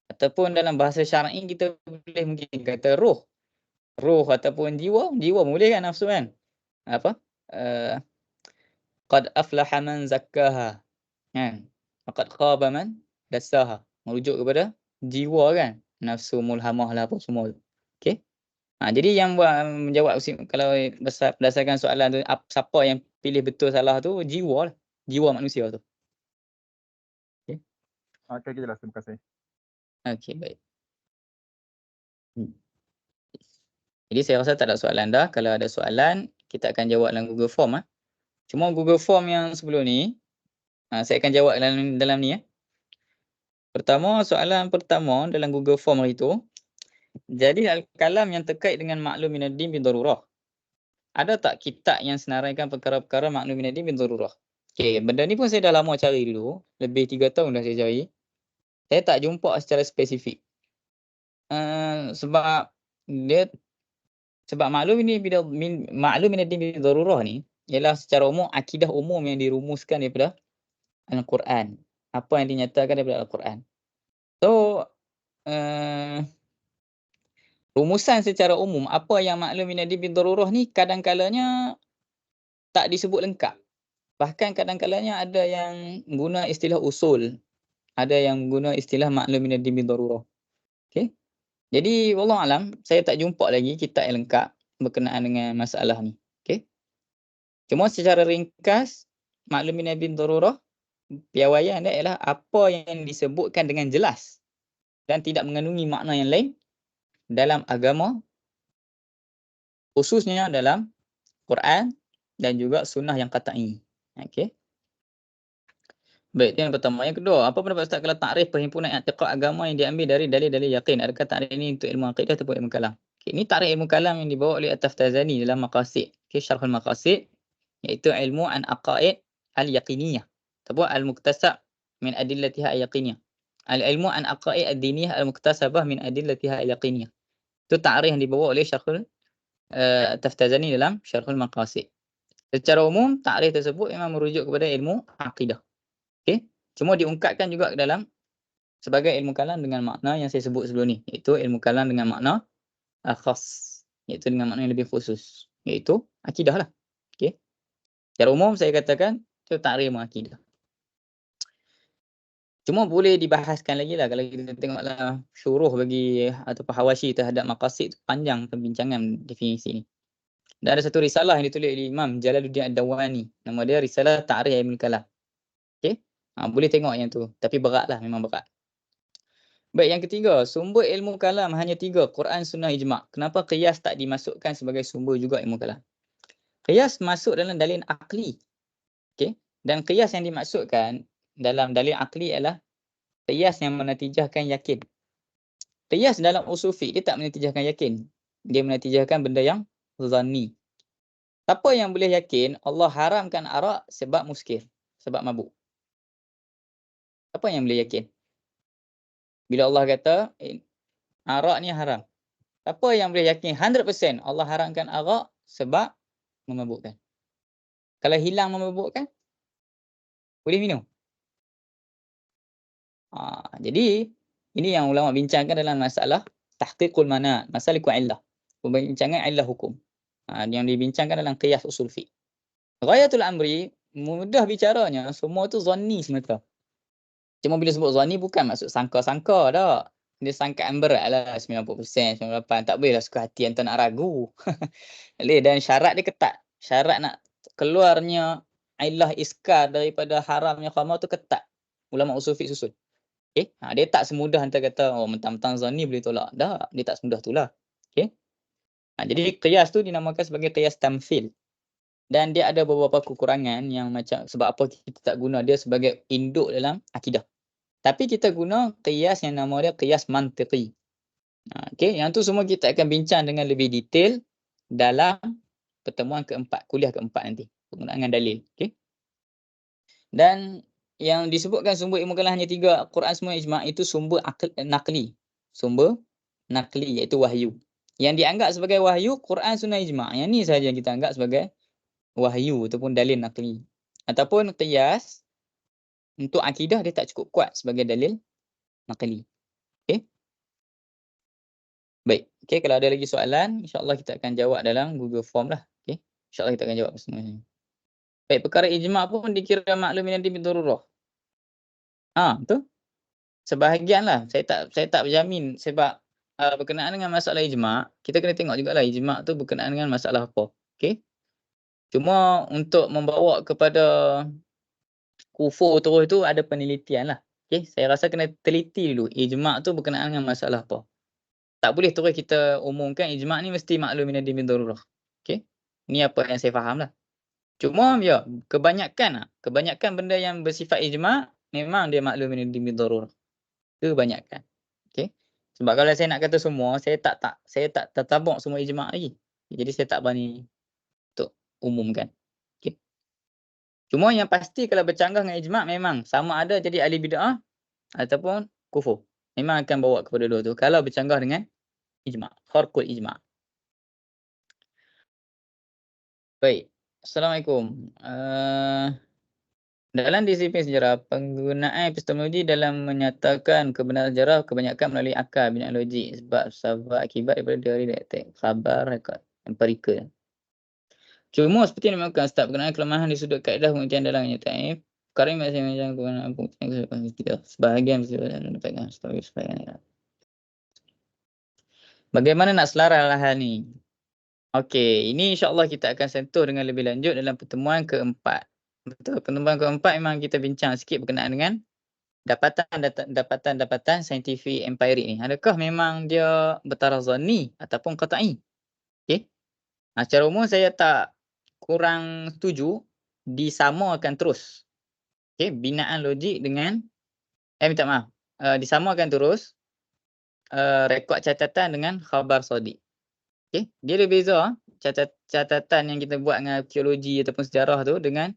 Ataupun dalam bahasa syar'i kita boleh mungkin kata roh. Roh ataupun jiwa boleh kan nafsu kan? Apa? Qad aflaha man zakkaha. Kan? Faqad khaba man dassaha. Merujuk kepada jiwa kan? Nafsu mulhamah lah apa semua tu. Okey? Jadi yang menjawab kalau berdasarkan soalan tu, siapa yang pilih betul salah tu, jiwa lah. Jiwa manusia tu. Okey. Okey, jelas. Terima kasih. Okey, baik. Jadi saya rasa tak ada soalan dah. Kalau ada soalan, kita akan jawab dalam Google Form. Cuma Google Form yang sebelum ni, saya akan jawab dalam ni. Soalan pertama dalam Google Form hari tu, jadi al-kalam yang terkait dengan maklum minaddin bin darurah. Ada tak kitab yang senaraikan perkara-perkara maklum minaddin bin darurah? Okey, benda ni pun saya dah lama cari dulu. Lebih 3 tahun dah saya cari. Saya tak jumpa secara spesifik. Sebab maklum minaddin bin darurah ni ialah secara umum akidah umum yang dirumuskan daripada Al-Quran. Apa yang dinyatakan daripada Al-Quran. So, rumusan secara umum apa yang maklum minaddin bin darurah ni kadang-kalanya tak disebut lengkap. Bahkan kadang-kalanya ada yang guna istilah usul, ada yang guna istilah maklum minaddin bin darurah. Okey. Jadi wallahu alam, saya tak jumpa lagi kitab yang lengkap berkenaan dengan masalah ni. Okey. Cuma secara ringkas, maklum minaddin bin darurah piawaian dia ialah apa yang disebutkan dengan jelas dan tidak mengandungi makna yang lain dalam agama, khususnya dalam Quran dan juga sunnah yang qat'i. Okey. Baik, itu yang pertama. Yang kedua, apa pendapat Ustaz kalau takrif perhimpunan i'tiqad agama yang diambil dari dalil-dalil yakin? Adakah takrif ini untuk ilmu akidah ataupun ilmu kalam? Okay, ini takrif ilmu kalam yang dibawa oleh At-Taftazani dalam Maqasid. Okay, Syarhul Maqasid, iaitu ilmu an aqaid al-yaqiniyah. Ataupun al-muktasab min adillatiha al-yaqiniyah. Al-ilmu an aqaid ad-diniyah al-muktasabah min adillatiha al-yaqiniyah. Itu takrif yang dibawa oleh Syarhul At-Taftazani dalam Syarhul Maqasid. Secara umum, takrif tersebut memang merujuk kepada ilmu akidah. Okey, cuma diungkapkan juga dalam sebagai ilmu kalam dengan makna yang saya sebut sebelum ni, iaitu ilmu kalam dengan makna khas, iaitu dengan makna yang lebih khusus, iaitu akidah lah. Okey. Secara umum saya katakan itu takrif ilmu akidah. Cuma boleh dibahaskan lagi lah kalau kita tengoklah syuruh bagi ataupun hawashi terhadap maqasid, panjang pembincangan definisi ni. Dan ada satu risalah yang ditulis oleh Imam Jalaluddin Ad-Dawani. Nama dia Risalah Ta'rif Ilmu Kalam. Okey. Boleh tengok yang tu. Tapi beratlah, memang berat. Baik, yang ketiga, sumber ilmu kalam hanya 3, Quran, Sunnah, Ijma'. Kenapa qiyas tak dimasukkan sebagai sumber juga ilmu kalam? Qiyas masuk dalam dalil akli. Okey. Dan qiyas yang dimaksudkan dalam dalil akli ialah qiyas yang menatijahkan yakin. Qiyas dalam usul fiqh dia tak menatijahkan yakin. Dia menatijahkan benda yang zanni. Siapa yang boleh yakin Allah haramkan arak sebab muskir, sebab mabuk? Siapa yang boleh yakin? Bila Allah kata arak ni haram. Siapa yang boleh yakin 100% Allah haramkan arak sebab memabukkan? Kalau hilang memabukkan, boleh minum. Jadi ini yang ulama bincangkan dalam masalah tahqiqul manat, masalikul illah. Pembincangan illah hukum. Yang dibincangkan dalam qiyas usul fiqh. Ghayatul amri, mudah bicaranya, semua tu zanni semata. Cuma bila sebut zanni bukan maksud sangka-sangka dah. Dia sangkaan berat lah 90%, 98%. Tak boleh lah suka hati yang tak nak ragu. Dan syarat dia ketat. Syarat nak keluarnya illah iskar daripada haramnya khamar tu ketat. Ulama usul fiqh susun. Okay? Dia tak semudah hantar kata, mentang-mentang zanni boleh tolak. Dah, dia tak semudah tu lah. Okay? Jadi qiyas tu dinamakan sebagai qiyas tamthil. Dan dia ada beberapa kekurangan yang macam sebab apa kita tak guna dia sebagai induk dalam akidah. Tapi kita guna qiyas yang nama dia qiyas mantiqi. Okey, yang tu semua kita akan bincang dengan lebih detail dalam pertemuan keempat, kuliah keempat nanti. Penggunaan dalil. Okey. Dan yang disebutkan sumber ilmu kalam hanya 3, Quran semua ijma', itu sumber naqli. Sumber naqli iaitu wahyu. Yang dianggap sebagai wahyu Quran sunnah ijma'. Yang ni sahaja yang kita anggap sebagai wahyu ataupun dalil naqli. Ataupun qiyas untuk akidah dia tak cukup kuat sebagai dalil naqli. Okey. Baik. Okey, kalau ada lagi soalan, insya-Allah kita akan jawab dalam Google Form lah. Okey. Insya-Allah kita akan jawab semuanya. Baik, perkara ijma' pun dikira maklum min ad-din bidururah. Betul. Sebahagianlah. Saya tak berjamin sebab berkenaan dengan masalah ijma', kita kena tengok jugalah ijma' tu berkenaan dengan masalah apa. Okey. Cuma untuk membawa kepada kufur terus tu ada penelitian lah. Okey, saya rasa kena teliti dulu ijma' tu berkenaan dengan masalah apa. Tak boleh terus kita umumkan ijma' ni mesti maklum min ad-din bidururah. Okey. Ni apa yang saya faham lah. Cuma ya, kebanyakan benda yang bersifat ijma' memang dia maklum min ad-din bidururah. Kebanyakan. Okey. Sebab kalau saya nak kata semua, saya tak tertabuk semua ijma' lagi. Jadi saya tak berani untuk umumkan. Okey. Cuma yang pasti kalau bercanggah dengan ijma' memang sama ada jadi ahli bid'ah ataupun kufur. Memang akan bawa kepada dua tu kalau bercanggah dengan ijma', kharqul ijma'. Baik. Assalamualaikum. Dalam disiplin sejarah, penggunaan epistemologi dalam menyatakan kebenaran sejarah kebanyakan melalui akal bina logik sebab akibat daripada teori detektif khabar rekod empirikal. Cuma seperti yang dimaksudkan Ustaz, berkenaan kelemahan di sudut kaedah pengertian dalam kenyataan perkara yang masih macam kebenaran pengertian kita sebahagian mendapatkan sebahagian. Bagaimana nak selaras hal ni? Okey, ini insya-Allah kita akan sentuh dengan lebih lanjut dalam pertemuan keempat. Betul, pertemuan keempat memang kita bincang sikit berkenaan dengan dapatan saintifik empirik ni. Adakah memang dia bertaraf zanni ataupun qat'i? Okey. Secara umum saya tak kurang setuju disamakan terus. Okey, binaan logik dengan minta maaf. Disamakan terus rekod catatan dengan khabar sadiq. Okey, dia ada beza catatan yang kita buat dengan arkeologi ataupun sejarah tu dengan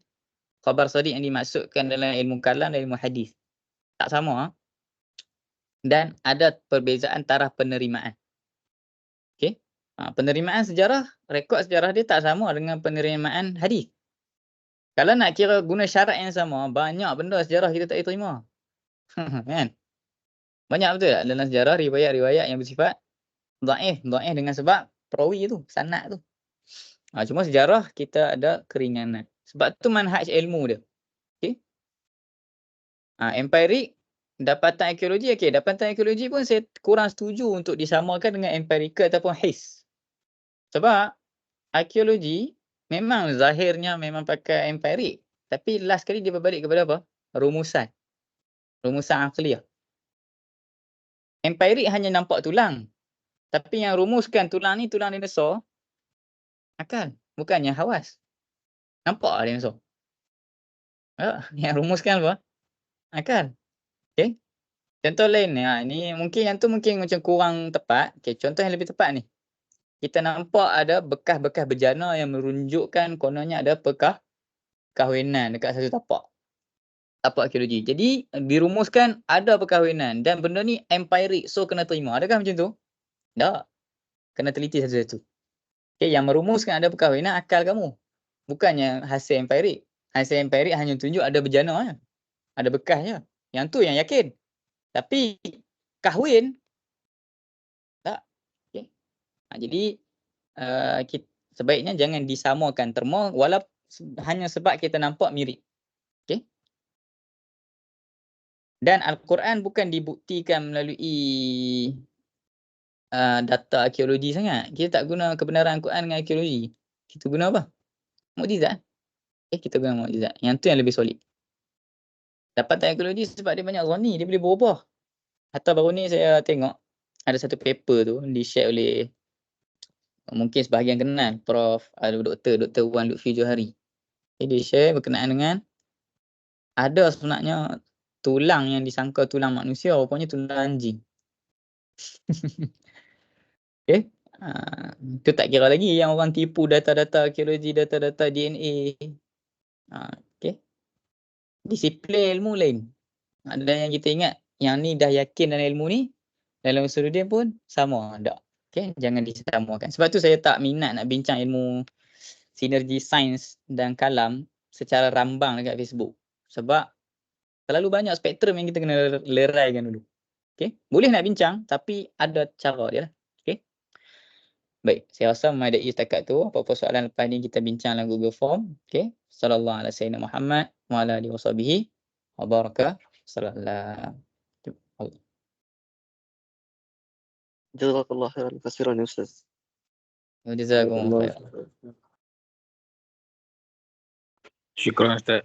khabar sadiq yang dimaksudkan dalam ilmu kalam dan ilmu hadis. Tak sama. Dan ada perbezaan taraf penerimaan. Okey. Penerimaan sejarah, rekod sejarah dia tak sama dengan penerimaan hadis. Kalau nak kira guna syarat yang sama, banyak benda sejarah kita tak diterima. Kan? Banyak betul tak dalam sejarah riwayat-riwayat yang bersifat dhaif dengan sebab perawi tu, sanad tu. Cuma sejarah kita ada keringanan. Sebab tu manhaj ilmu dia. Okey. Empirik, dapatan arkeologi, dapatan arkeologi pun saya kurang setuju untuk disamakan dengan empirikal ataupun his. Sebab arkeologi memang zahirnya memang pakai empirik, tapi last kali dia berbalik kepada apa? Rumusan aqliyah. Empirik hanya nampak tulang. Tapi yang rumuskan tulang ni tulang dinosaur akal, bukannya hawas. Nampak dinosaur. Yang rumuskan apa? Akal. Okey. Contoh lain ni mungkin macam kurang tepat. Okey, contoh yang lebih tepat ni. Kita nampak ada bekas-bekas bejana yang menunjukkan kononnya ada perkahwinan dekat satu tapak arkeologi. Jadi dirumuskan ada perkahwinan dan benda ni empirik, so kena terima. Adakah macam tu? Tak. Kena teliti satu-satu. Okey, yang merumuskan ada perkahwinan akal kamu. Bukannya hasil empirik. Hasil empirik hanya tunjuk ada bejana, ada bekasnya. Yang tu yang yakin. Tapi kahwin tak. Okey. Jadi sebaiknya jangan disamakan terma walaupun hanya sebab kita nampak mirip. Okey. Dan Al-Quran bukan dibuktikan melalui data arkeologi sangat. Kita tak guna kebenaran Al-Quran dengan arkeologi. Kita guna apa? Mukjizat. Kita guna mukjizat. Yang tu yang lebih solid. Dapatan arkeologi sebab dia banyak zanni, dia boleh berubah. Hatta baru ni saya tengok ada satu paper tu di-share oleh Mungkin sebahagian kenal Prof. Dr. Wan Lutfi Johari. Dia share berkenaan dengan ada sebenarnya tulang yang disangka tulang manusia, rupanya tulang anjing. Okay. Itu tak kira lagi yang orang tipu data-data arkeologi, data-data DNA. Okay. Disiplin ilmu lain. Dan yang kita ingat, yang ni dah yakin dalam ilmu ni, dalam Usuluddin pun sama. Tak. Okay. Jangan disamakan. Sebab tu saya tak minat nak bincang ilmu sinergi sains dan kalam secara rambang dekat Facebook. Sebab terlalu banyak spektrum yang kita kena leraikan dulu. Okay. Boleh nak bincang, tapi ada cara dia lah. Okay. Baik, saya rasa memadai setakat tu. Apa-apa soalan lepas ni kita bincang dalam Google Form. Okay. Sallallahu alaihi wasallam Muhammad wa ala alihi washabihi wa baraka. Sallallahu. Jazakallah khairan kasiran ya Ustaz. Jazakumullah khair. Syukran Ustaz.